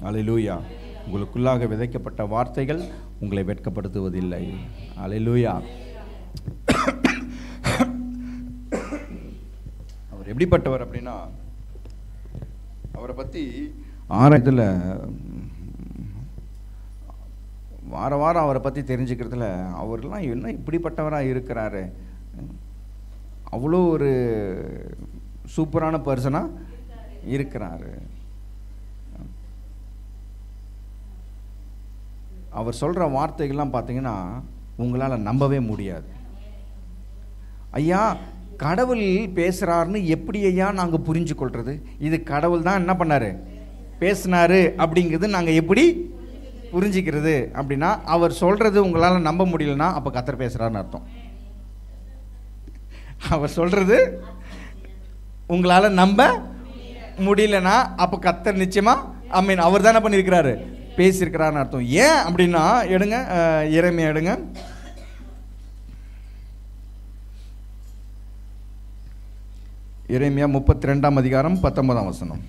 அல்லேலூயா. உங்களுக்குள்ளாக விதைக்கப்பட்ட வார்த்தைகள் உங்களை வெட்கப்படுத்துவதில்லை. அல்லேலூயா. அவர் எப்படிப்பட்டவர் அப்படின்னா, அவரை பற்றி ஆராய்ச்சியில் வார வாரம் அவரை பற்றி தெரிஞ்சுக்கிறதுல அவர்லாம் என்ன இப்படிப்பட்டவராக இருக்கிறாரு, அவ்வளோ ஒரு சூப்பரான பர்சனாக இருக்கிறாரு. அவர் சொல்கிற வார்த்தைகள்லாம் பார்த்தீங்கன்னா உங்களால் நம்பவே முடியாது. ஐயா கடவுள் பேசுகிறாருன்னு எப்படி ஐயா நாங்கள் புரிஞ்சு கொள்வது? இது கடவுள் தான் என்ன பண்ணார், பேசினாரு அப்படிங்கிறது நாங்கள் எப்படி புரிஞ்சிக்கிறது அப்படின்னா, அவர் சொல்கிறது உங்களால் நம்ப முடியலன்னா அப்போ கர்த்தர் பேசுகிறாருன்னு அர்த்தம். அவர் சொல்கிறது உங்களால் நம்ப முடியலன்னா அப்போ கர்த்தர் நிச்சயமாக அவர் தானே பண்ணியிருக்கிறாரு, பேசியிருக்கிறாருன்னு அர்த்தம். ஏன் அப்படின்னா எடுங்க எரேமியா எடுங்க. எரேமியா 32ஆம் அதிகாரம் 19ஆம் வசனம்.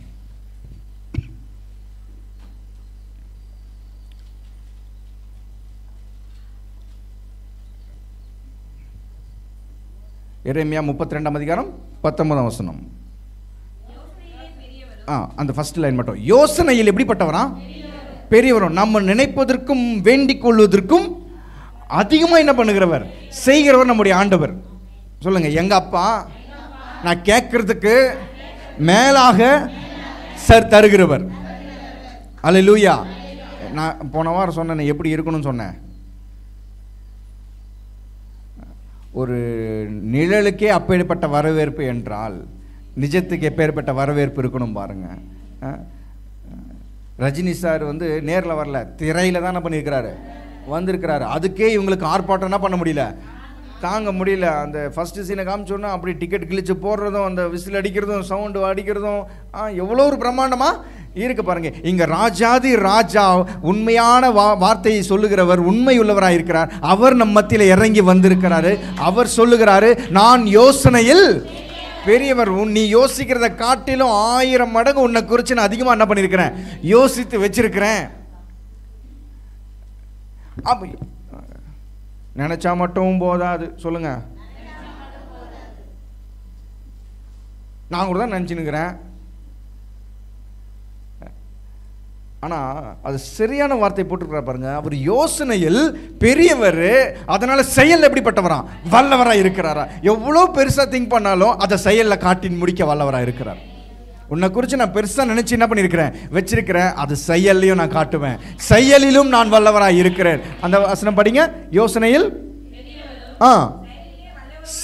எரேமியா 32ஆம் அதிகாரம் 19ஆம் வசனம். அந்த ஃபர்ஸ்ட் லைன் மட்டும். யோசனையில் எப்படிப்பட்டவரா? பெரியவரும், நம்ம நினைப்பதற்கும் வேண்டிக் கொள்வதற்கும் அதிகமாக என்ன பண்ணுகிறவர், செய்கிறவர் நம்முடைய ஆண்டவர். சொல்லுங்க, எங்க அப்பா நான் கேட்கறதுக்கு மேலாக தருகிறவர். அல்லேலூயா. நான் போன வாரம் சொன்னேன் எப்படி இருக்கணும்னு சொன்னேன். ஒரு நிழலுக்கே அப்பேற்பட்ட வரவேற்பு என்றால் நிஜத்துக்கு எப்பேற்பட்ட வரவேற்பு இருக்கணும் பாருங்க. ரஜினி சார் நேரில் வரல, திரையில் தானே பண்ணியிருக்கிறாரு, வந்திருக்கிறாரு. அதுக்கே இவங்களுக்கு ஆர்ப்பாட்டம் என்ன பண்ண முடியல, தாங்க முடியல. அந்த ஃபஸ்ட்டு சீனை காமிச்சோன்னா அப்படி டிக்கெட் கிழிச்சு போடுறதும், அந்த விசில் அடிக்கிறதும், சவுண்டு அடிக்கிறதும் எவ்வளோ ஒரு பிரம்மாண்டமாக இருக்கு பாருங்க. இங்கே ராஜாதி ராஜா உண்மையான வார்த்தையை சொல்லுகிறவர், உண்மை உள்ளவராக இருக்கிறார். அவர் நம் மத்தியில் இறங்கி வந்திருக்கிறாரு. அவர் சொல்லுகிறாரு, நான் யோசனையில் பெரியவர், நீ யோசிக்கிறத காட்டிலும் 1000 மடங்கு உன்னை குறித்து நான் அதிகமாக என்ன பண்ணியிருக்கிறேன், யோசித்து வச்சிருக்கிறேன். நினைச்சா மட்டும் போதாது. சொல்லுங்க, நான் கூட தான் நினச்சினுக்கிறேன். ஆனால் அது சரியான வார்த்தை போட்டுருக்கிறார் பாருங்க. அவர் யோசனையில் பெரியவர், அதனால செயல் எப்படிப்பட்டவரா, வல்லவராக இருக்கிறாரா. எவ்வளோ பெருசாக திங்க் பண்ணாலும் அதை செயலில் காட்டி முடிக்க வல்லவராக இருக்கிறார். உன்னை குறித்து நான் பெருசாக நினச்சி என்ன பண்ணியிருக்கிறேன், வச்சிருக்கிறேன். அது செயல்லையும் நான் காட்டுவேன், செயலிலும் நான் வல்லவராக இருக்கிறேன். அந்த வசனம் படிங்க. யோசனையில்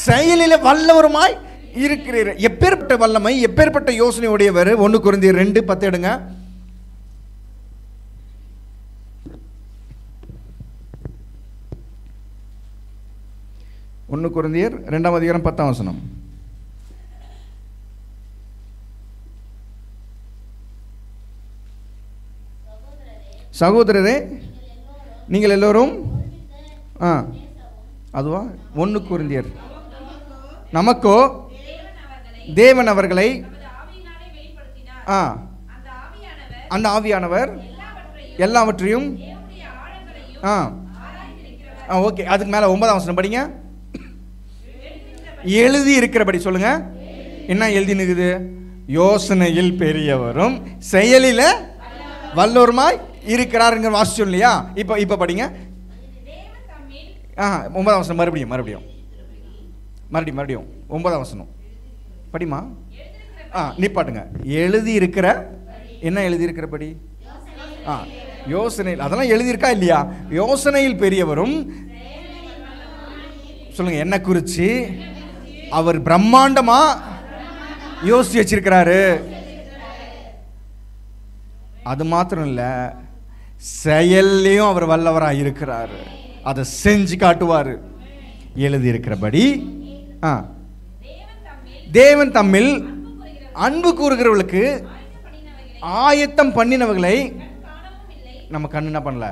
செயலில் வல்லவருமாய் இருக்கிறீர். எப்பேற்பட்ட வல்லமை, எப்பேற்பட்ட யோசனை உடையவர். 1 கொரிந்தியர் 2:10 எடுங்க. 1 கொரிந்தியர் 2ஆம் அதிகாரம் 10ஆம் வசனம். சகோதரரே, நீங்கள் எல்லோரும் அதுவா 1 கொரிந்தியர், நமக்கோ தேவன் அவர்களை அந்த ஆவியானவர் எல்லாவற்றையும் ஓகே. அதுக்கு மேலே 9ஆம் வசனம் படிங்க. எழுதி இருக்கிறபடி சொல்லுங்க. என்ன எழுதி நிக்குது? யோசனையில் பெரியவரும் செயலில் வல்லோருமாய் இருக்கிறாருங்க வாசிச்சோம் இல்லையா? இப்போ படிங்க. 9ஆம் வசனம் மறுபடியும் 9ஆம் வசனம் படிமா. நிப்பாட்டுங்க. எழுதி இருக்கிற, என்ன எழுதி இருக்கிறபடி? யோசனையில், அதெல்லாம் எழுதியிருக்கா இல்லையா? யோசனையில் பெரியவரும் சொல்லுங்க, என்ன குறிச்சு அவர் பிரம்மாண்டமா யோசிச்சு வச்சிருக்கிறாரு. அது மாத்திரம் இல்ல, செயல்லையும் அவர் வல்லவராக இருக்கிறாரு. அதை செஞ்சு காட்டுவார். எழுதி இருக்கிறபடி தேவன் தம்மில் அன்பு கூறுகிறவர்களுக்கு ஆயத்தம் பண்ணினவர்களை நம்ம கண்ணு என்ன பண்ணல,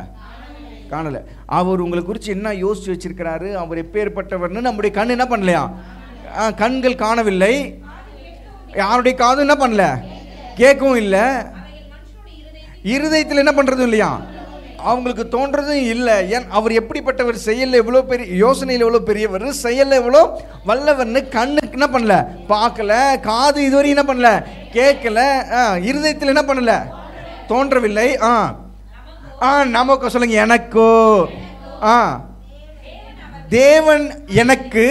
காணல. அவர் உங்களை குறித்து என்ன யோசிச்சு வச்சிருக்கிறாரு, அவர் எப்பேற்பட்டவர்னு நம்முடைய கண் என்ன பண்ணலையா, கண்கள் காணவில்லை. யாருடைய காதும் என்ன பண்ணல, கேட்கவும் இல்லை. இருதயத்தில் என்ன பண்றதும் இல்லையா, அவங்களுக்கு தோன்றதும் இல்லை. ஏன் அவர் எப்படிப்பட்டவர், செயல்ல எவ்வளோ பெரிய, யோசனையில் எவ்வளோ பெரியவர், செயல்ல எவ்வளோ வல்லவர்னு கண்ணுக்கு என்ன பண்ணல, பார்க்கல, காது இதுவரை என்ன பண்ணல, கேட்கல, இருதயத்தில் என்ன பண்ணல, தோன்றவில்லை. நமக்கு சொல்லுங்க, எனக்கோ தேவன் எனக்கு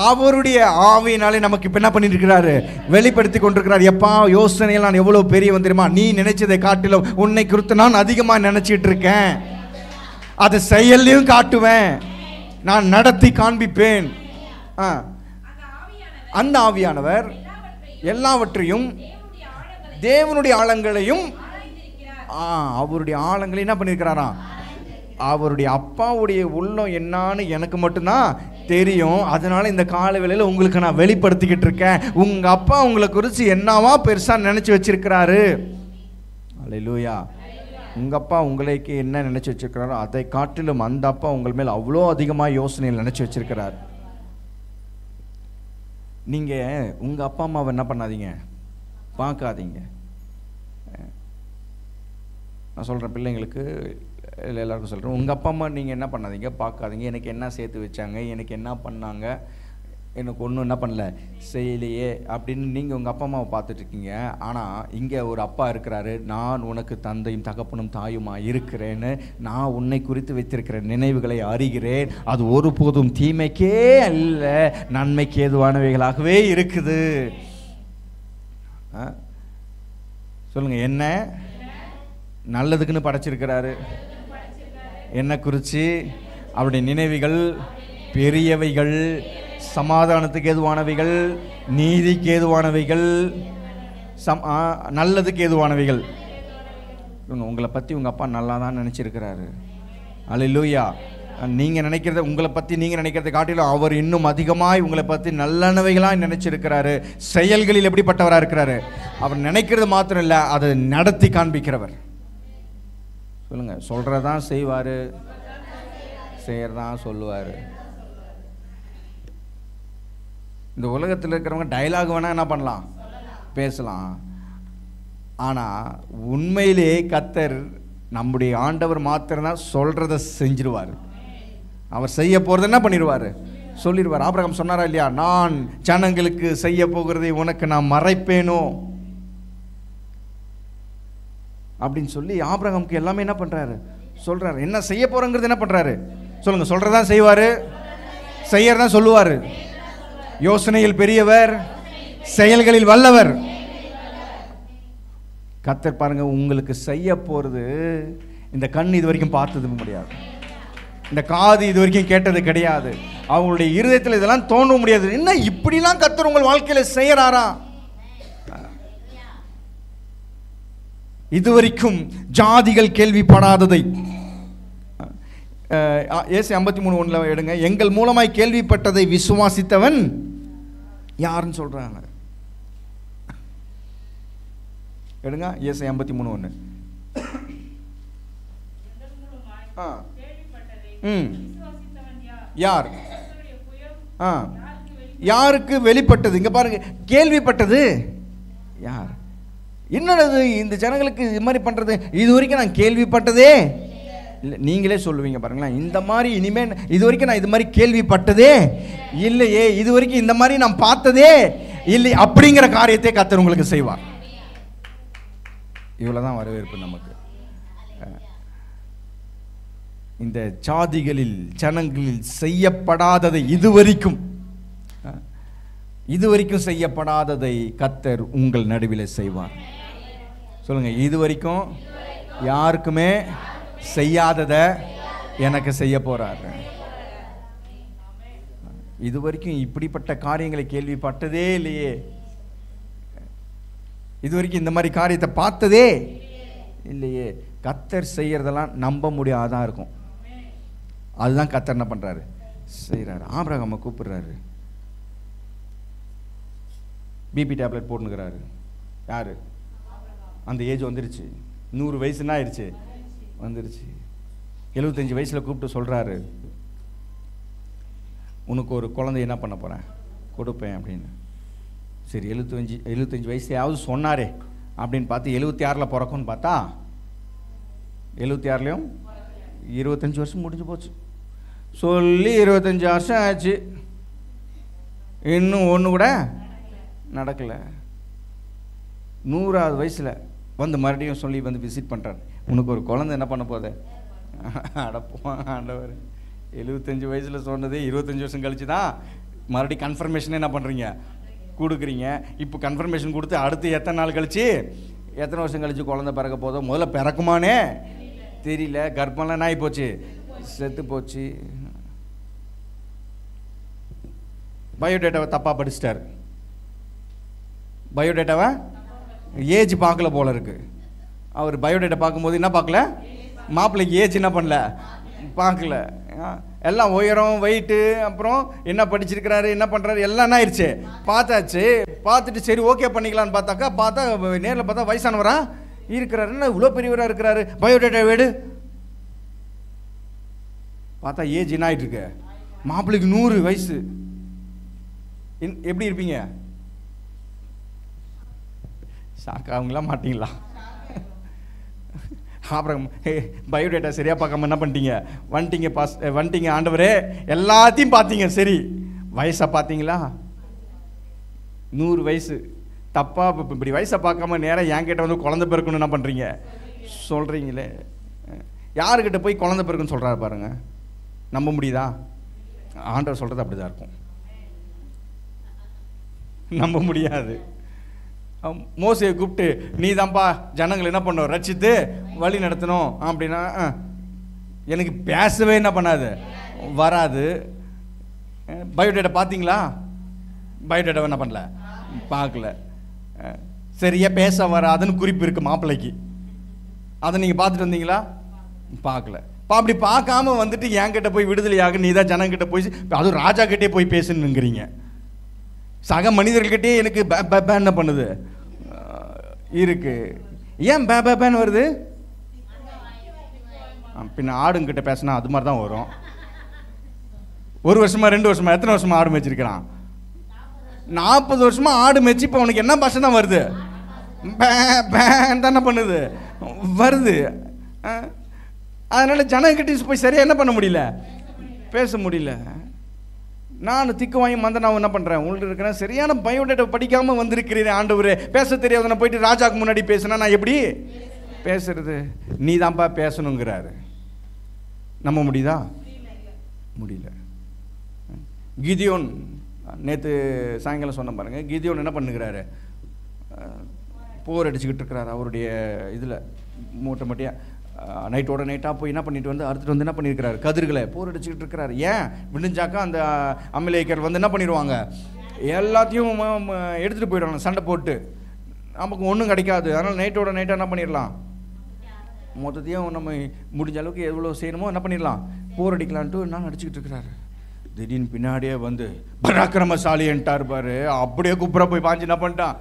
அவருடைய ஆவியினாலே நமக்கு இப்ப என்ன பண்ணிட்டு இருக்கிறாரு, வெளிப்படுத்தி கொண்டிருக்கிறார். எப்பா யோசனையில் நான் எவ்வளவு பெரியவன் தெரியுமா, நீ நினைச்சதை காட்டிலும் உன்னை குறித்து நான் அதிகமா நினைச்சிட்டு இருக்கேன், அதை செயல்லையும் காட்டுவேன், நான் நடத்தி காண்பிப்பேன். அந்த ஆவியானவர் எல்லாவற்றையும், தேவனுடைய ஆழங்களையும், அவருடைய ஆழங்களை என்ன பண்ணியிருக்கிறாரா, அவருடைய அப்பாவுடைய உள்ளம் என்னன்னு எனக்கு மட்டும்தான் தெரியும். அதனால இந்த கால வேளையில் உங்களுக்கு நான் வெளிப்படுத்திக்கிட்டு இருக்கேன். உங்க அப்பா உங்களை குறித்து என்னவா பெருசா நினைச்சு வச்சிருக்கிறாரு. அல்லேலூயா. உங்க அப்பா உங்களுக்கு என்ன நினைச்சு வச்சிருக்கிறாரோ அதை காட்டிலும் அந்த அப்பா உங்கள் மேல் அவ்வளோ அதிகமாக யோசனையில் நினைச்சு வச்சிருக்கிறார். நீங்க உங்க அப்பா அம்மாவை என்ன பண்ணாதீங்க, பார்க்காதீங்க. நான் சொல்றேன் பிள்ளைங்களுக்கு, இல்லை எல்லாருக்கும் சொல்கிறேன், உங்கள் அப்பா அம்மா நீங்கள் என்ன பண்ணாதீங்க, பார்க்காதீங்க. எனக்கு என்ன சேர்த்து வச்சாங்க, எனக்கு என்ன பண்ணாங்க, எனக்கு ஒன்றும் என்ன பண்ணல செய்யலையே அப்படின்னு நீங்கள் உங்கள் அப்பா அம்மாவை பார்த்துட்ருக்கீங்க. ஆனால் இங்கே ஒரு அப்பா இருக்கிறாரு, நான் உனக்கு தந்தையும் தகப்பனும் தாயுமா இருக்கிறேன்னு, நான் உன்னை குறித்து வைத்திருக்கிற நினைவுகளை அறிகிறேன், அது ஒருபோதும் தீமைக்கே அல்ல நன்மைக்கு ஏதுவானவைகளாகவே இருக்குது. சொல்லுங்கள், என்ன நல்லதுக்குன்னு படைச்சிருக்கிறாரு, என்ன குறித்து அவருடைய நினைவுகள் பெரியவைகள், சமாதானத்துக்கு ஏதுவானவைகள், நீதிக்கு ஏதுவானவைகள், நல்லதுக்கு ஏதுவானவைகள். உங்களை பற்றி உங்கள் அப்பா நல்லா தான் நினச்சிருக்கிறாரு. அல்லேலூயா. நீங்கள் நினைக்கிறத, உங்களை பற்றி நீங்கள் நினைக்கிறத காட்டிலும் அவர் இன்னும் அதிகமாய் உங்களை பற்றி நல்லனவைகளாக நினைச்சிருக்கிறாரு. செயல்களில் எப்படிப்பட்டவராக இருக்கிறாரு, அவர் நினைக்கிறது மாத்திரம் இல்லை, அதை நடத்தி காண்பிக்கிறவர். சொல்லுங்க, சொல்றதான் செய்வாரு, செய்யறதான் சொல்லுவாரு. இந்த உலகத்தில் இருக்கிறவங்க டைலாக் வேணா என்ன பண்ணலாம், பேசலாம். ஆனா உண்மையிலே கர்த்தர் நம்முடைய ஆண்டவர் மாத்திரம்தான் சொல்றதை செஞ்சிருவார். அவர் செய்ய போறது என்ன பண்ணிடுவாரு, சொல்லிடுவார். ஆபிரகாம் சொன்னாரா இல்லையா, நான் ஜனங்களுக்கு செய்ய போகிறதை உனக்கு நான் மறைப்பேனோ அப்படின்னு சொல்லி ஆபிரகாமுக்கு எல்லாமே என்ன பண்றாரு, சொல்றாரு. என்ன செய்ய போறங்கிறது என்ன பண்றாரு, சொல்லுங்க. சொல்றதான் செய்வாரு, செய்யறதான் சொல்லுவாரு. யோசனையில் பெரியவர், செயல்களில் வல்லவர். கர்த்தர் பாருங்க, உங்களுக்கு செய்ய போறது இந்த கண் இது வரைக்கும் பார்த்தது முடியாது, இந்த காது இது வரைக்கும் கேட்டது கிடையாது, அவங்களுடைய இருதயத்தில் இதெல்லாம் தோன்ற முடியாது. என்ன இப்படிலாம் கர்த்தர் உங்கள் வாழ்க்கையில செய்யறாரா, இதுவரைக்கும் ஜாதிகள் கேள்விப்படாததை. ஏசை 53:1 எடுங்க. எங்கள் மூலமாய் கேள்விப்பட்டதை விசுவாசித்தவன் யாருன்னு சொல்றாங்க. எடுங்க, ஏசை 53:1. யார், யாருக்கு வெளிப்பட்டது, இங்க பாருங்க, கேள்விப்பட்டது யார். என்னது இந்த ஜனங்களுக்கு இது மாதிரி பண்றது, இது வரைக்கும் நான் கேள்விப்பட்டதே இல்லை. நீங்களே சொல்லுவீங்க பாருங்களேன், இந்த மாதிரி இனிமேல் இது வரைக்கும் நான் இது மாதிரி கேள்விப்பட்டதே இல்லையே, இது வரைக்கும் இந்த மாதிரி நான் பார்த்ததே இல்லை அப்படிங்கிற காரியத்தை கர்த்தர் உங்களுக்கு செய்வார். இவ்வளவுதான் வரவேற்பு நமக்கு. இந்த ஜாதிகளில் ஜனங்களில் செய்யப்படாததை, இதுவரைக்கும் செய்யப்படாததை கர்த்தர் உங்கள் நடுவில் செய்வார். சொல்லுங்க, இதுவரைக்கும் யாருக்குமே செய்யாததை எனக்கு செய்ய போறாரு. இதுவரைக்கும் இப்படிப்பட்ட காரியங்களை கேள்விப்பட்டதே இல்லையே, இதுவரைக்கும் இந்த மாதிரி காரியத்தை பார்த்ததே இல்லையே. கர்த்தர் செய்யறதெல்லாம் நம்ப முடியாதான் இருக்கும். அதுதான் கர்த்தர் என்ன பண்றாரு, செய்யறாரு. ஆபிரகாமை கூப்பிடுறாரு, பிபி டேப்லெட் போட்டுக்கிறாரு. யாரு, அந்த ஏஜ் வந்துருச்சு, 100 வயசுன்னா ஆயிடுச்சு, வந்துருச்சு. 75 வயசுல கூப்பிட்டு சொல்றாரு, உனக்கு ஒரு குழந்தை என்ன பண்ண போறேன், கொடுப்பேன் அப்படின்னு. சரி, 75 வயசுலையாவது சொன்னாரே, அப்படின்னு பார்த்து 76 பிறக்கும்னு பார்த்தா 76 25 வருஷம் முடிஞ்சு போச்சு. சொல்லி 25 வருஷம் ஆச்சு, இன்னும் ஒன்று கூட நடக்கலை. 100வது வயசில் வந்து மறுபடியும் சொல்லி வந்து விசிட் பண்ணுறாரு. உனக்கு ஒரு குழந்தை என்ன பண்ண போகுது? அடப்போம் ஆண்டவர், 75 வயசில் சொன்னது 25 வருஷம் கழிச்சு தான் மறுபடியும் கன்ஃபர்மேஷன் என்ன பண்ணுறீங்க, கொடுக்குறீங்க. இப்போ கன்ஃபர்மேஷன் கொடுத்து அடுத்து எத்தனை நாள் கழிச்சு, எத்தனை வருஷம் கழிச்சு குழந்தை பிறக்க போதோ? முதல்ல பிறக்குமானே தெரியல. கர்ப்பம்லாம் நாய் போச்சு, செத்து போச்சு. பயோடேட்டாவை தப்பாக படிச்சிட்டார். பயோடேட்டாவை ஏஜ் பார்க்கல போல இருக்கு. அவர் பயோடேட்டா பார்க்கும்போது என்ன பார்க்கல, மாப்பிள்ளைக்கு ஏஜ் என்ன பண்ணல, பார்க்கல. எல்லாம் உயரம், வெயிட்டு, அப்புறம் என்ன படிச்சிருக்கிறாரு, என்ன பண்ணுறாரு, எல்லாம் என்ன ஆயிடுச்சு பார்த்தாச்சு. பார்த்துட்டு சரி ஓகே பண்ணிக்கலான்னு பார்த்தா நேரில் பார்த்தா வயசானவரா இருக்கிறாரு. என்ன இவ்வளோ பெரியவராக இருக்கிறாரு, பயோடேட்டா வேடு பார்த்தா ஏஜ் என்ன ஆகிட்டு இருக்கு, மாப்பிள்ளைக்கு 100 வயசு. எப்படி இருப்பீங்க? ஷாக்காவங்களாம் மாட்டிங்களா? அப்புறம் பயோடேட்டா சரியாக பார்க்காம என்ன பண்ணிட்டீங்க, வந்துட்டீங்க ஆண்டவரே, எல்லாத்தையும் பார்த்தீங்க, சரி வயசை பார்த்தீங்களா, 100 வயசு. தப்பாக இப்படி வயசை பார்க்காம நேராக என்கிட்ட வந்து குழந்தை பிறக்கணும் என்ன பண்ணுறீங்க சொல்கிறீங்களே. யாருக்கிட்ட போய் குழந்தை பிறக்குன்னு சொல்கிறாரு பாருங்க, நம்ப முடியுதா? ஆண்டவர் சொல்கிறது அப்படி தான் இருக்கும், நம்ப முடியாது. மோசையை கூப்பிட்டு நீ தான்ப்பா ஜனங்களை என்ன பண்ணணும், ரட்சித்து வழி நடத்தணும் அப்படின்னா எனக்கு பேசவே என்ன பண்ணாது, வராது. பயோடேட்டா பார்த்தீங்களா? பயோடேட்டாவை என்ன பண்ணல, பார்க்கல. சரியா பேச வராதுன்னு குறிப்பு இருக்குது மாப்பிள்ளைக்கு, அதை நீங்கள் பார்த்துட்டு வந்தீங்களா? பார்க்கல. அப்படி பார்க்காம வந்துட்டு என்கிட்ட போய் விடுதலையாக நீ தான் ஜனங்கிட்ட போய், அதுவும் ராஜா கிட்டே போய் பேசுன்னுங்கிறீங்க. சக மனிதர்கள்கிட்டே எனக்கு என்ன பண்ணுது இருக்கு. ஏன் பேன்னு வருது? பின்ன ஆடுங்கிட்ட பேசினா அது மாதிரி தான் வரும். 1 வருஷமா 2 வருஷமா எத்தனை வருஷமா ஆடு மேய்ச்சிருக்கிறான்? 40 வருஷமா ஆடு மேய்ச்சி இப்போ உனக்கு என்ன பாஷை தான் வருது? தானே பண்ணுது, வருது. அதனால ஜனங்கிட்ட போய் சரியா என்ன பண்ண முடியல, பேச முடியல. நான் திக்கு வாங்கி மந்த நான் என்ன பண்ணுறேன், உங்களுக்கு இருக்கிறேன் சரியான பயோடேட்டா படிக்காமல் வந்திருக்கிறேன் ஆண்டவரே, பேச தெரியாத நான் போயிட்டு ராஜாவுக்கு முன்னாடி பேசுனா நான் எப்படி பேசுறது? நீ தான்ப்பா பேசணுங்கிறாரு. நம்ப முடியுதா? முடியல. கிதியோன் நேற்று சாயங்காலம் சொன்ன பாருங்க, கிதியோன் என்ன பண்ணுகிறாரு, போர் அடிச்சுக்கிட்டு இருக்கிறாரு. அவருடைய இதில் மூட்டையாக நைட்டோட நைட்டாக போய் என்ன பண்ணிட்டு வந்து அறுத்துட்டு வந்து என்ன பண்ணியிருக்கிறாரு, கதிர்களை போர் அடிச்சுக்கிட்டு இருக்கிறாரு. ஏன் விடிஞ்சாக்கா அந்த அமலேக்கர் வந்து என்ன பண்ணிடுவாங்க, எல்லாத்தையும் எடுத்துகிட்டு போயிடுவாங்க சண்டை போட்டு, நமக்கு ஒன்றும் கிடைக்காது. அதனால் நைட்டோட நைட்டாக என்ன பண்ணிடலாம், மொத்தத்தையும் நம்ம முடிஞ்ச அளவுக்கு எவ்வளோ செய்யணுமோ என்ன பண்ணிடலாம், போர் அடிக்கலான்ட்டு நான் அடிச்சுக்கிட்டு இருக்கிறாரு. திடீர்னு பின்னாடியே வந்து பராக்கிரமசாலின்ட்டார் பாரு, அப்படியே குப்புற போய் பாஞ்சு என்ன பண்ணிட்டான்,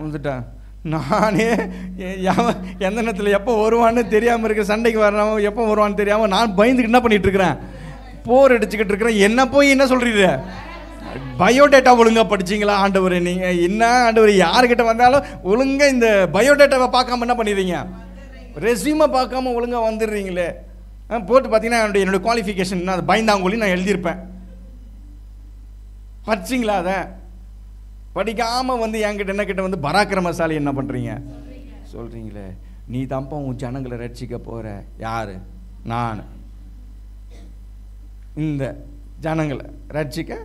வந்துட்டேன். நானே எந்த நேரத்தில் எப்போ வருவான்னு தெரியாமல் இருக்க, சண்டைக்கு வரணும் எப்போ வருவான்னு தெரியாமல் நான் பயந்துக்கிட்டு என்ன பண்ணிட்டு இருக்கிறேன், போர் அடிச்சுக்கிட்டு இருக்கிறேன். என்ன போய் என்ன சொல்றீங்க, பயோடேட்டா ஒழுங்கா படிச்சிங்களா ஆண்டவர்? நீங்கள் என்ன ஆண்டவர், யாருக்கிட்ட வந்தாலும் ஒழுங்காக இந்த பயோடேட்டாவை பார்க்காம என்ன பண்ணிடுறீங்க, ரெஸ்யூமை பார்க்காம ஒழுங்காக வந்துடுறீங்களே. போட்டு பார்த்தீங்கன்னா என்னுடைய குவாலிஃபிகேஷன் அது பயந்தாங்கொழி நான் எழுதியிருப்பேன். படிச்சிங்களா? அதை படிக்காமல் வந்து என்கிட்ட என்ன கிட்ட வந்து பராக்கிரமசாலி என்ன பண்ணுறீங்க சொல்கிறீங்களே. நீ தான்ப்பா உன் ஜனங்களை ரட்சிக்க போகிற. யார்? நான். இந்த ஜனங்களை ரட்சிக்க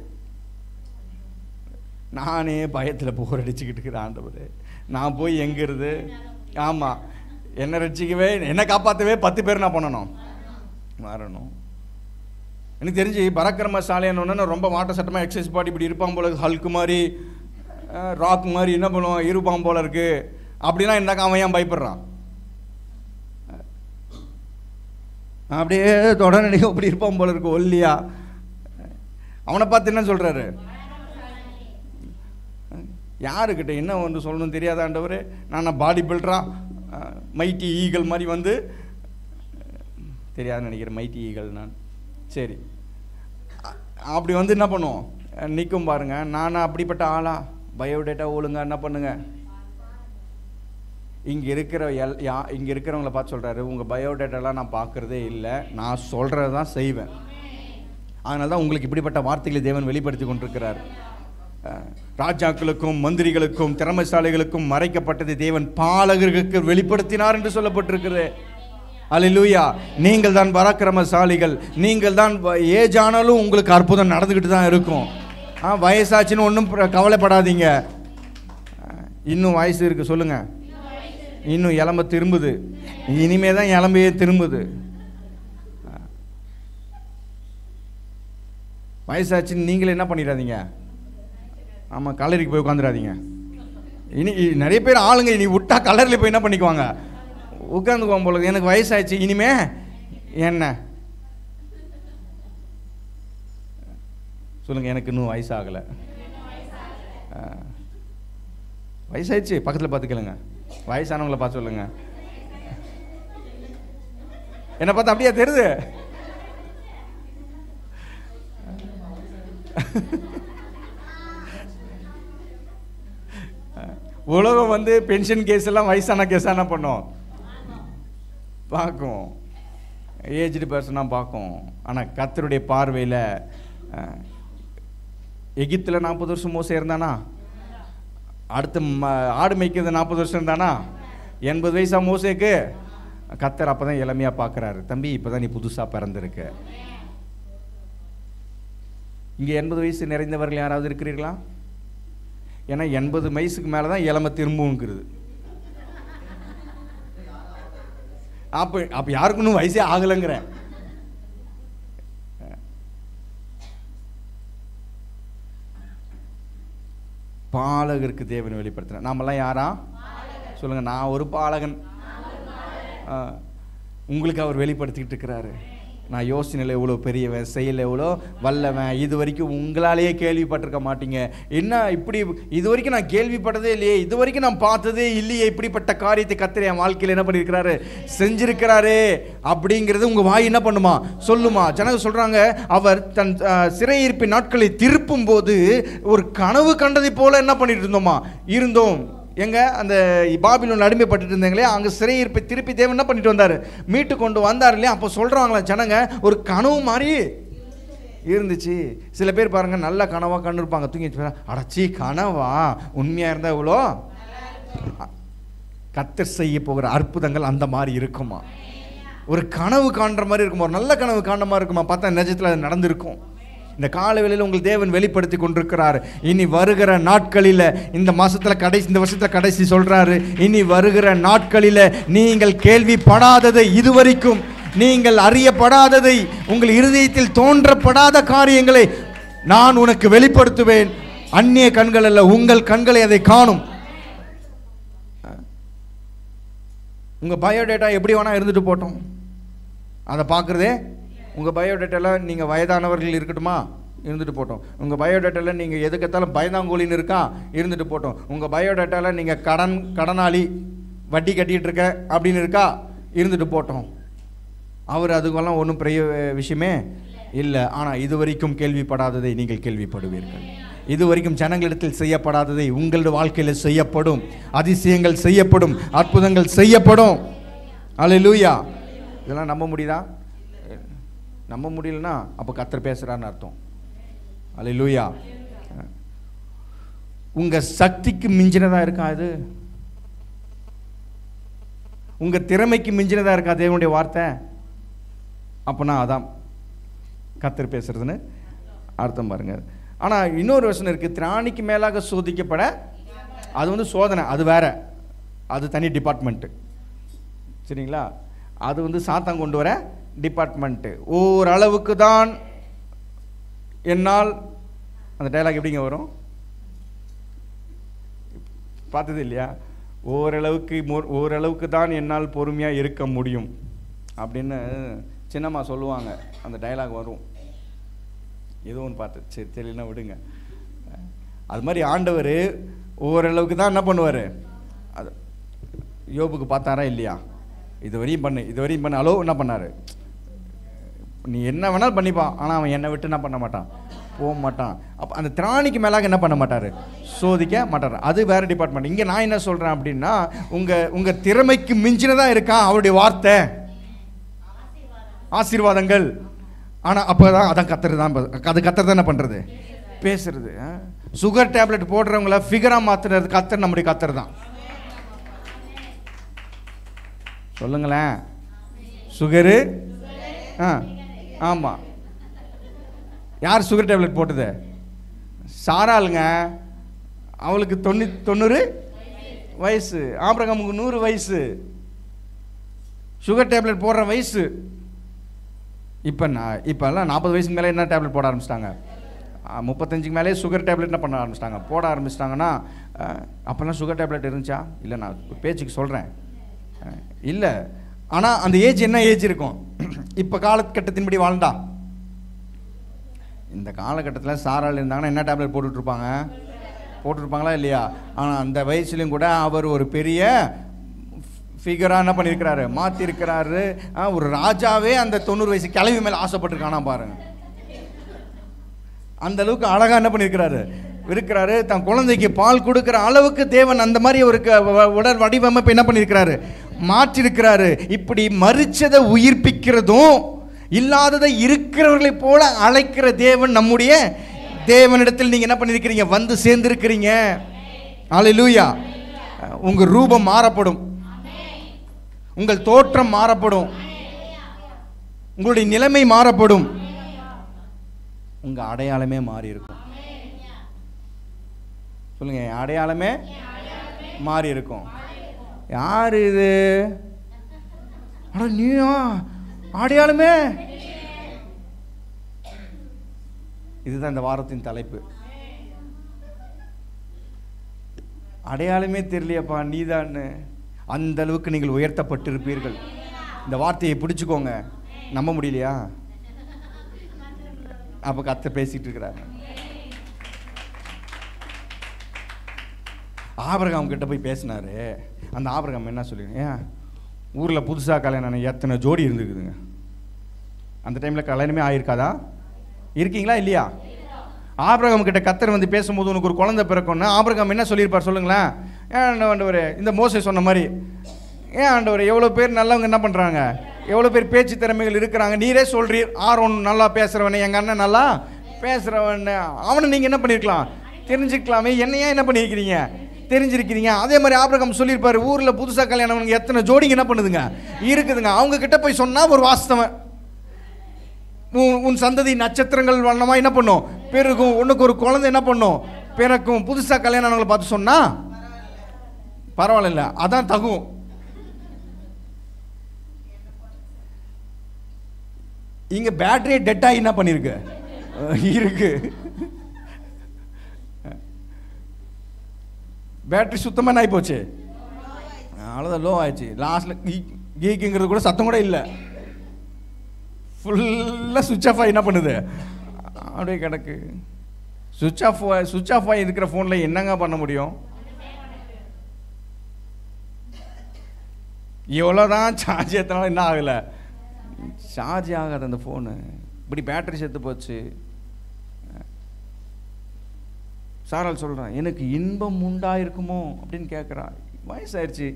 நானே பயத்தில் போர் அடிச்சுக்கிட்டு இருக்கிறேன் ஆண்டவர். நான் போய் எங்கிறது? ஆமாம், என்னை ரட்சிக்கவே என்னை காப்பாற்றவே 10 பேர் நான் பண்ணணும், வரணும். எனக்கு தெரிஞ்சு பராக்கிரமசாலின்னு ரொம்ப வாட்ட சட்டமாக எக்ஸசைஸ் பாடி இப்படி இருப்பான் போல, ஹல்க்கு மாதிரி ராக் மாதிரி என்ன பண்ணுவான் இருப்பான் போல இருக்கு அப்படின்னா என்னக்கா அவன் ஏன் பயப்படுறான்? அப்படியே தொடர்ந்து அப்படி இருப்பான் போல இருக்கு ஒல்லியா. அவனை பார்த்து என்ன சொல்றாரு, யாருக்கிட்ட என்ன வந்து சொல்லணும் தெரியாதாண்டவர், நான் பாடி பில்டரா மைட்டி ஈகல் மாதிரி வந்து தெரியாதுன்னு நினைக்கிறேன், மைட்டி ஈகல் நான். சரி, அப்படி வந்து என்ன பண்ணுவோம் நிற்கும் பாருங்க. நானா அப்படிப்பட்ட ஆளா? பயோடேட்டா ஒழுங்கா என்ன பண்ணுங்க, இங்கே இருக்கிறவங்கள பார்த்து சொல்கிறாரு, உங்கள் பயோடேட்டாலாம் நான் பார்க்குறதே இல்லை, நான் சொல்கிறது தான் செய்வேன். அதனால தான் உங்களுக்கு இப்படிப்பட்ட வார்த்தைகளை தேவன் வெளிப்படுத்தி கொண்டிருக்கிறார். ராஜாக்களுக்கும் மந்திரிகளுக்கும் திறமைசாலிகளுக்கும் மறைக்கப்பட்டதை தேவன் பாலகர்களுக்கு வெளிப்படுத்தினார் என்று சொல்லப்பட்டிருக்கிறது. அல்லேலூயா. நீங்கள் தான் பராக்கிரமசாலிகள், நீங்கள் தான் ஏஜ் ஆனாலும் உங்களுக்கு அற்புதம் நடந்துக்கிட்டு தான் இருக்கும். வயசாச்சுன்னு ஒன்றும் கவலைப்படாதீங்க. இன்னும் வயசு இருக்குது சொல்லுங்க, இன்னும் எலும்பு திரும்புது, இனிமே தான் எலும்பையே திரும்புது. வயசாச்சுன்னு நீங்களே என்ன பண்ணிடாதீங்க, ஆமாம் கல்லறைக்கு போய் உட்காந்துடாதீங்க. இனி நிறைய பேர் ஆளுங்க இனி விட்டா கல்லறையில் போய் என்ன பண்ணிக்குவாங்க, உட்காந்துக்குவோம் போல. எனக்கு வயசாச்சு, இனிமே என்ன சொல்லுங்க, எனக்கு இன்னும் வயசாகலை. வயசாயிடுச்சு, பக்கத்தில் பார்த்துக்கலுங்க, வயசானவங்களை பார்த்து சொல்லுங்க. என்னை பார்த்து அப்படியே தெரியுது. உலகம் வந்து பென்ஷன் கேஸ் எல்லாம் வயசான கேஸாக என்ன பண்ணும் பார்க்கும், ஏஜ்டு பர்சனாக பார்க்கும். ஆனால் கர்த்தருடைய பார்வையில் எகிப்தில் 40 வருஷம் மோசே இருந்தானா, அடுத்து ஆடு மேய்க்கிறது 40 வருஷம் இருந்தானா, 80 வயசா மோசேக்கு. கர்த்தர் அப்போ தான் இளமையாக பார்க்குறாரு, தம்பி இப்போ தான் நீ புதுசாக பிறந்திருக்க. இங்கே 80 வயசு நிறைந்தவர்கள் யாராவது இருக்கிறீர்களா? ஏன்னா 80 வயசுக்கு மேலே தான் இளமை திரும்புங்கிறது. அப்போ யாருக்கு இன்னும் வயசே ஆகலைங்கிறேன். பாலகருக்கு தேவன் வெளிப்படுத்தின. நாமெல்லாம் யாரா சொல்லுங்க, நான் ஒரு பாலகன். உங்களுக்கு அவர் வெளிப்படுத்திக்கிட்டு இருக்கிறாரு. நான் யோசனையில் எவ்வளோ பெரியவன், செயல் எவ்வளோ வல்லவன், இது வரைக்கும் உங்களாலேயே கேள்விப்பட்டிருக்க மாட்டீங்க. என்ன இப்படி இது வரைக்கும் நான் கேள்விப்பட்டதே இல்லையே, இது வரைக்கும் நான் பார்த்ததே இல்லையே, இப்படிப்பட்ட காரியத்தை கர்த்தர் என் வாழ்க்கையில் என்ன பண்ணியிருக்கிறாரு, செஞ்சிருக்கிறாரு அப்படிங்கிறது உங்கள் வாய் என்ன பண்ணுமா, சொல்லுமா. ஜனங்க சொல்கிறாங்க, அவர் தன் சிறையிருப்பின் நாட்களை திருப்பும் போது ஒரு கனவு கண்டதை போல என்ன பண்ணிட்டு இருந்தோம். எங்க அந்த பாபிலோன் அடிமைப்பட்டு இருந்தாங்களே, அங்கே சிறையிருப்பை திருப்பி தேவன் என்ன பண்ணிட்டு வந்தார், மீட்டு கொண்டு வந்தார் இல்லையா. அப்போ சொல்கிறாங்களா ஜனங்க, ஒரு கனவு மாதிரி இருந்துச்சு. சில பேர் பாருங்க, நல்ல கனவாக கண்டு இருப்பாங்க, தூங்கி அடச்சி கனவா, உண்மையாக இருந்தால் எவ்வளோ. கர்த்தர் செய்ய போகிற அற்புதங்கள் அந்த மாதிரி இருக்குமா, ஒரு கனவு காண்ற மாதிரி இருக்குமா, ஒரு நல்ல கனவு காண்ற மாதிரி இருக்குமா, பார்த்தா நிஜத்தில் அது நடந்திருக்கும். இந்த காலவேளையில் உங்கள் தேவன் வெளிப்படுத்தி கொண்டிருக்கிறார். இனி வருகிற நாட்களில், இந்த மாசத்துல கடைசி, இந்த வருஷத்துல கடைசி சொல்றாரு, இனி வருகிற நாட்களில் நீங்கள் கேள்விப்படாததை, இதுவரைக்கும் நீங்கள் அறியப்படாததை, உங்கள் இருதயத்தில் தோன்றப்படாத காரியங்களை நான் உனக்கு வெளிப்படுத்துவேன். அந்நிய கண்கள் அல்ல, உங்கள் கண்களை அதை காணும். உங்க பயோடேட்டா எப்படி வேணா இருந்துட்டு போட்டோம், அதை பார்க்குறதே. உங்கள் பயோடேட்டாவில் நீங்கள் வயதானவர்கள் இருக்கட்டுமா, இருந்துட்டு போட்டோம். உங்கள் பயோடேட்டாவில் நீங்கள் எதுக்கத்தாலும் பயந்தாங்கோலின்னு இருக்கா, இருந்துட்டு போட்டோம். உங்கள் பயோடேட்டாவில் நீங்கள் கடனாளி, வட்டி கட்டிகிட்டு இருக்க அப்படின்னு இருக்கா, இருந்துட்டு போட்டோம். அவர் அதுக்கெல்லாம் ஒன்றும் பெரிய விஷயமே இல்லை. ஆனால் இதுவரைக்கும் கேள்விப்படாததை நீங்கள் கேள்விப்படுவீர்கள். இதுவரைக்கும் ஜனங்களிடத்தில் செய்யப்படாததை உங்களுடைய வாழ்க்கையில் செய்யப்படும். அதிசயங்கள் செய்யப்படும், அற்புதங்கள் செய்யப்படும். அல்லேலூயா. இதெல்லாம் நம்ப முடியுதா? நம்ப முடியலன்னா அப்போ கர்த்தர் பேசுகிறான்னு அர்த்தம். அல்லேலூயா. உங்கள் சக்திக்கு மிஞ்சினதாக இருக்கா இது? உங்கள் திறமைக்கு மிஞ்சினதாக இருக்கா தேவனுடைய வார்த்தை? அப்போனா அதான் கர்த்தர் பேசுறதுன்னு அர்த்தம் பாருங்க. ஆனால் இன்னொரு வசனம் இருக்குது, திராணிக்கு மேலாக சோதிக்கப்பட. அது வந்து சோதனை, அது வேற, அது தனி டிபார்ட்மெண்ட்டு. சரிங்களா? அது வந்து சாத்தான் கொண்டு வர டிபார்ட்மெண்ட்டு. ஓரளவுக்கு தான் என்னால், அந்த டைலாக் எப்படிங்க வரும், பார்த்தது இல்லையா? ஓரளவுக்கு தான் என்னால் பொறுமையாக இருக்க முடியும் அப்படின்னு சின்னம்மா சொல்லுவாங்க. அந்த டைலாக் வரும், ஏதோ ஒன்று பார்த்து. சரி தெரியலன்னா விடுங்க. அது மாதிரி ஆண்டவர் ஓரளவுக்கு தான் என்ன பண்ணுவார். அது யோபுக்கு பார்த்தாரா இல்லையா? இதுவரையும் பண்ணு. அளவு என்ன பண்ணார், நீ என்ன வேணாலும் பண்ணிப்பான், ஆனால் அவன் என்னை விட்டு என்ன பண்ண மாட்டான். போக மாட்டான். அப்போ அந்த திராணிக்கு மேலாக என்ன பண்ண மாட்டார், சோதிக்க மாட்டார். அது வேறு டிபார்ட்மெண்ட். இங்கே நான் என்ன சொல்கிறேன் அப்படின்னா, உங்கள் திறமைக்கு மிஞ்சினதாக இருக்கான் அவருடைய வார்த்தை, ஆசீர்வாதங்கள். ஆனால் அப்போ தான் அதான் கத்தர் தான், அது கத்தர் தான் என்ன பண்ணுறது, பேசுறது. சுகர் டேப்லெட் போடுறவங்கள ஃபிகராக மாற்றுறது கத்தர், நம்முடைய கத்தர் தான். சொல்லுங்களேன், சுகரு. ஆமாம், யார் சுகர் டேப்லெட் போட்டது? சாராளுங்க. அவளுக்கு 90 வயசு, ஆபிரகாமுக்கு 100 வயசு. சுகர் டேப்லெட் போடுற வயசு. இப்போல்லாம் 40 வயசுக்கு மேலே என்ன டேப்லெட் போட ஆரம்பிச்சிட்டாங்க, 35க்கு மேலே சுகர் டேப்லெட் என்ன பண்ண ஆரம்பிச்சிட்டாங்க, போட ஆரம்பிச்சிட்டாங்கன்னா. அப்போல்லாம் சுகர் டேப்லெட் இருந்துச்சா? இல்லை, நான் பேச்சுக்கு சொல்கிறேன், இல்லை. ஆனால் அந்த ஏஜ் என்ன ஏஜ் இருக்கும்? இப்போ காலகட்டத்தின்படி வாழ்ந்தா, இந்த காலகட்டத்தில் சாரால் இருந்தாங்கன்னா என்ன டேப்லெட் போட்டுட்ருப்பாங்களா இல்லையா? ஆனால் அந்த வயசுலையும் கூட அவர் ஒரு பெரிய ஃபிகராக என்ன பண்ணியிருக்கிறாரு, மாற்றிருக்கிறாரு. ஒரு ராஜாவே அந்த 90 வயசு கிளவி மேலே ஆசைப்பட்டிருக்கானா பாருங்க. அந்த அளவுக்கு அழகாக என்ன பண்ணியிருக்கிறாரு இருக்கிறாரு. தன் குழந்தைக்கு பால் கொடுக்குற அளவுக்கு தேவன் அந்த மாதிரி ஒரு உடல் வடிவமைப்பு என்ன பண்ணியிருக்கிறாரு, மாற்றிருக்கிறாரு. இப்படி மரிச்சதை உயிர்ப்பிக்கிறதும் இல்லாததை இருக்கிறவர்களை போல அழைக்கிற தேவன் நம்முடைய தேவனிடத்தில் நீங்க என்ன பண்ணிருக்கிறீங்க, வந்து சேர்ந்திருக்கிறீங்க. அல்லேலூயா. உங்க ரூபம் மாறப்படும், உங்கள் தோற்றம் மாறப்படும், உங்களுடைய நிலைமை மாறப்படும், உங்க அடையாளமே மாறி இருக்கும். சொல்லுங்க, அடையாளமே மாறி இருக்கும். யார் இது? நீயா அடையாளமே? இதுதான் இந்த வாரத்தின் தலைப்பு. அடையாளமே தெரியலையப்பா நீதான்னு. அந்த அளவுக்கு நீங்கள் உயர்த்தப்பட்டிருப்பீர்கள். இந்த வார்த்தையை பிடிச்சுக்கோங்க. நம்ப முடியலையா? அப்ப கர்த்தர் பேசிட்டு இருக்கிறார். ஆபிரகாம் கிட்ட போய் பேசினாரு. அந்த ஆபிரகாம் என்ன சொல்லுங்க, ஊரில் புதுசாக கல்யாணம் எத்தனை ஜோடி இருந்துக்குதுங்க. அந்த டைமில் கல்யாணமே ஆயிருக்காதா? இருக்கீங்களா இல்லையா? ஆபிரகாம் கிட்ட கர்த்தர் வந்து பேசும்போது உனக்கு ஒரு குழந்தை பிறக்கும்னா ஆபிரகாம் என்ன சொல்லியிருப்பார் சொல்லுங்களேன்? ஏன் ஆண்டவரே, இந்த மோசே சொன்ன மாதிரி, ஏன் ஆண்டவரே எவ்வளோ பேர் நல்லவங்க என்ன பண்ணுறாங்க, எவ்வளோ பேர் பேச்சு திறமைகள் இருக்கிறாங்க, நீரே சொல்றீர் ஆரோன் நல்லா பேசுகிறவனே, எங்கள் அண்ணன் நல்லா பேசுகிறவன், அவனை நீங்கள் என்ன பண்ணியிருக்கலாம், தெரிஞ்சுக்கலாமே, என்னையா என்ன பண்ணியிருக்கிறீங்க, தெரிஞ்சிருக்கிறீங்க. அதே மாதிரி ஆபிரகாம் சொல்லியிருப்பாரு, ஊரில் புதுசாக கல்யாணம் எத்தனை ஜோடிங்க என்ன பண்ணுதுங்க இருக்குதுங்க. அவங்க கிட்ட போய் சொன்னால் ஒரு வாஸ்தவன், உன் சந்ததி நட்சத்திரங்கள் வண்ணமாக என்ன பண்ணும், பெருகும், உனக்கு ஒரு குழந்தை என்ன பண்ணும், பிறக்கும். புதுசாக கல்யாணங்களை பார்த்து சொன்னா பரவாயில்ல, அதான் தகும். இங்க பேட்டரி டெட் ஆகி என்ன பண்ணிருக்கு இருக்கு, பேட்டரி சுத்தமாக ஆகி போச்சு, அவ்வளோதான் லோ ஆயிடுச்சு. லாஸ்ட்ல கீக்குங்கிறது கூட சத்தம் கூட இல்லை, ஃபுல்லாக சுவிட்ச் ஆஃப் ஆகி என்ன பண்ணுது அப்படியே கிடக்கு. சுவிட்ச் ஆஃப் ஆகி இருக்கிற ஃபோனில் என்னங்க பண்ண முடியும்? எவ்வளோதான் சார்ஜ் ஏற்றினாலும் என்ன ஆகலை, சார்ஜ் ஆகாது அந்த ஃபோனு. இப்படி பேட்டரி செத்து போச்சு. சாரால் சொல்கிறான், எனக்கு இன்பம் உண்டாயிருக்குமோ அப்படின்னு கேட்குறான். வயசாயிருச்சு,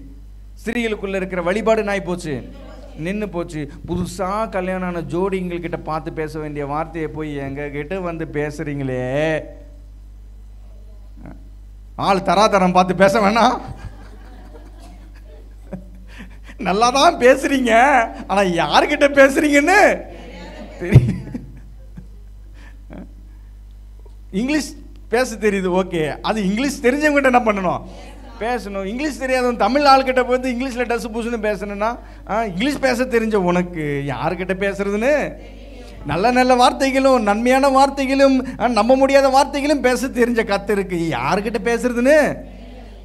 ஸ்திரீகளுக்குள்ளே இருக்கிற வழிபாடு நாய் போச்சு, நின்று போச்சு. புதுசாக கல்யாணம் ஆன ஜோடிங்கள்கிட்ட பார்த்து பேச வேண்டிய வார்த்தையை போய் எங்ககிட்ட வந்து பேசுகிறீங்களே. ஆள் தராதரம் பார்த்து பேச வேணாம், நல்லா தான் பேசுறீங்க, ஆனால் யாருக்கிட்ட பேசுறீங்கன்னு தெரியும். இங்கிலீஷ் பேச தெரியுது, ஓகே, அது இங்கிலீஷ் தெரிஞ்சவங்ககிட்ட என்ன பண்ணணும், பேசணும். இங்கிலீஷ் தெரியாதவன் தமிழ் ஆள்கிட்ட போய் இங்கிலீஷில் டஸ் பூசுன்னு பேசணும்னா, இங்கிலீஷ் பேச தெரிஞ்ச உனக்கு யாருக்கிட்ட பேசுறதுன்னு, நல்ல நல்ல வார்த்தைகளும் நன்மையான வார்த்தைகளும் நம்ப முடியாத வார்த்தைகளும் பேச தெரிஞ்ச கர்த்தருக்கு யாருக்கிட்ட பேசுறதுன்னு.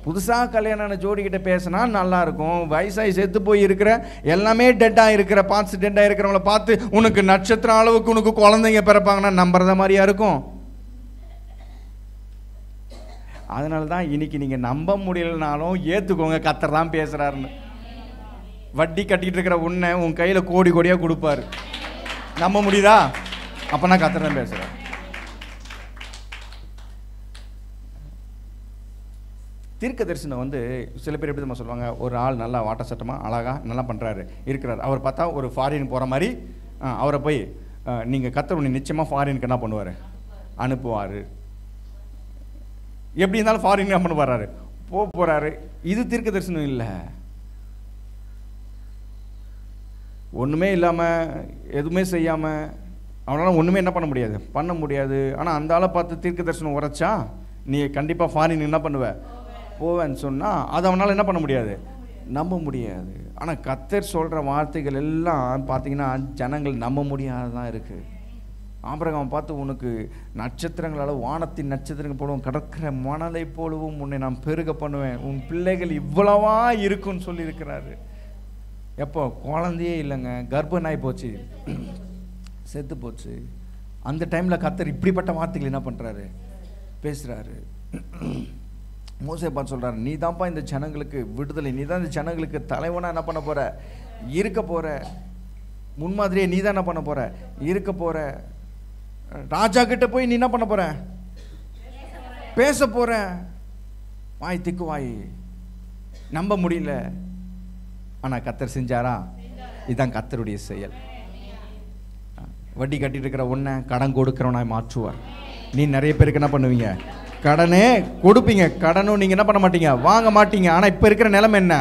புதுசாக கல்யாணம் ஜோடிக்கிட்ட பேசினா நல்லா இருக்கும். வயசாகி செத்து போய் இருக்கிற, எல்லாமே டெட்டாக இருக்கிற, பார்ட்ஸ் டெட்டாக இருக்கிறவங்கள பார்த்து உனக்கு நட்சத்திரம் அளவுக்கு உனக்கு குழந்தைங்க பிறப்பாங்கன்னா நம்புறத மாதிரியா இருக்கும். அதனால தான் இன்னைக்கு நீங்கள் நம்ப முடியலனாலும் ஏற்றுக்கோங்க, கர்த்தர் தான் பேசுகிறாருன்னு. வட்டி கட்டிக்கிட்டு இருக்கிற உன்னை உன் கையில் கோடி கோடியாக கொடுப்பாரு. நம்ப முடியுதா? அப்போனா கர்த்தர் தான் பேசுகிறார். தீர்க்க தரிசனம் வந்து சில பேர் எப்படி தான் சொல்லுவாங்க, ஒரு ஆள் நல்லா வாட்ட சட்டமாக அழகாக நல்லா பண்ணுறாரு இருக்கிறார், அவர் பார்த்தா ஒரு ஃபாரின் போகிற மாதிரி அவரை போய் நீங்கள் கர்த்தர் உன்னை நிச்சயமாக ஃபாரினுக்கு என்ன பண்ணுவார், அனுப்புவார். எப்படி இருந்தாலும் ஃபாரின் என்ன பண்ண போகிறாரு, போகிறாரு. இது தீர்க்க தரிசனம் இல்லை. ஒன்றுமே இல்லாமல் எதுவுமே செய்யாமல் அவனால் ஒன்றுமே என்ன பண்ண முடியாது. ஆனால் அந்த ஆளை பார்த்து தீர்க்க தரிசனம் உரைச்சா நீ கண்டிப்பாக ஃபாரின் என்ன பண்ணுவ, போவேன்னு சொன்னால் அது அவனால் என்ன பண்ண முடியாது, நம்ப முடியாது. ஆனால் கர்த்தர் சொல்கிற வார்த்தைகள் எல்லாம் பார்த்தீங்கன்னா ஜனங்கள் நம்ப முடியாததான் இருக்குது. ஆபிரகாம் பார்த்து உனக்கு நட்சத்திரங்களால் வானத்தின் நட்சத்திரங்கள் போலவும் கடற்கிற மணலை போலவும் உன்னை நான் பெருக பண்ணுவேன், உன் பிள்ளைகள் இவ்வளவா இருக்குன்னு சொல்லியிருக்கிறாரு. எப்போ குழந்தையே இல்லைங்க, கர்ப்பம் ஆகி போச்சு, செத்து போச்சு. அந்த டைமில் கர்த்தர் இப்படிப்பட்ட வார்த்தைகள் என்ன பண்ணுறாரு, பேசுகிறாரு. மோசே பார்த்து சொல்கிறாரு, நீ தான்ப்பா இந்த ஜனங்களுக்கு விடுதலை, நீ தான் இந்த ஜனங்களுக்கு தலைவனாக என்ன பண்ண போகிற, இருக்க போகிற, முன்மாதிரியே நீ தான் என்ன பண்ண போகிற, இருக்க போகிற. ராஜா கிட்ட போய் நீ என்ன பண்ண போகிற, பேச போகிற. வாய் திக்கு வாய், நம்ப முடியல. ஆனால் கர்த்தர் செஞ்சாரா? இதுதான் கர்த்தருடைய செயல். வட்டி கட்டிட்டு இருக்கிற ஒன்றை கடன் கொடுக்கிறவனாய் மாற்றுவார். நீ நிறைய பேருக்கு என்ன பண்ணுவீங்க, கடனே கொடுப்பீங்க, கடனும் நீங்கள் என்ன பண்ண மாட்டீங்க, வாங்க மாட்டீங்க. ஆனால் இப்போ இருக்கிற நிலைமை என்ன?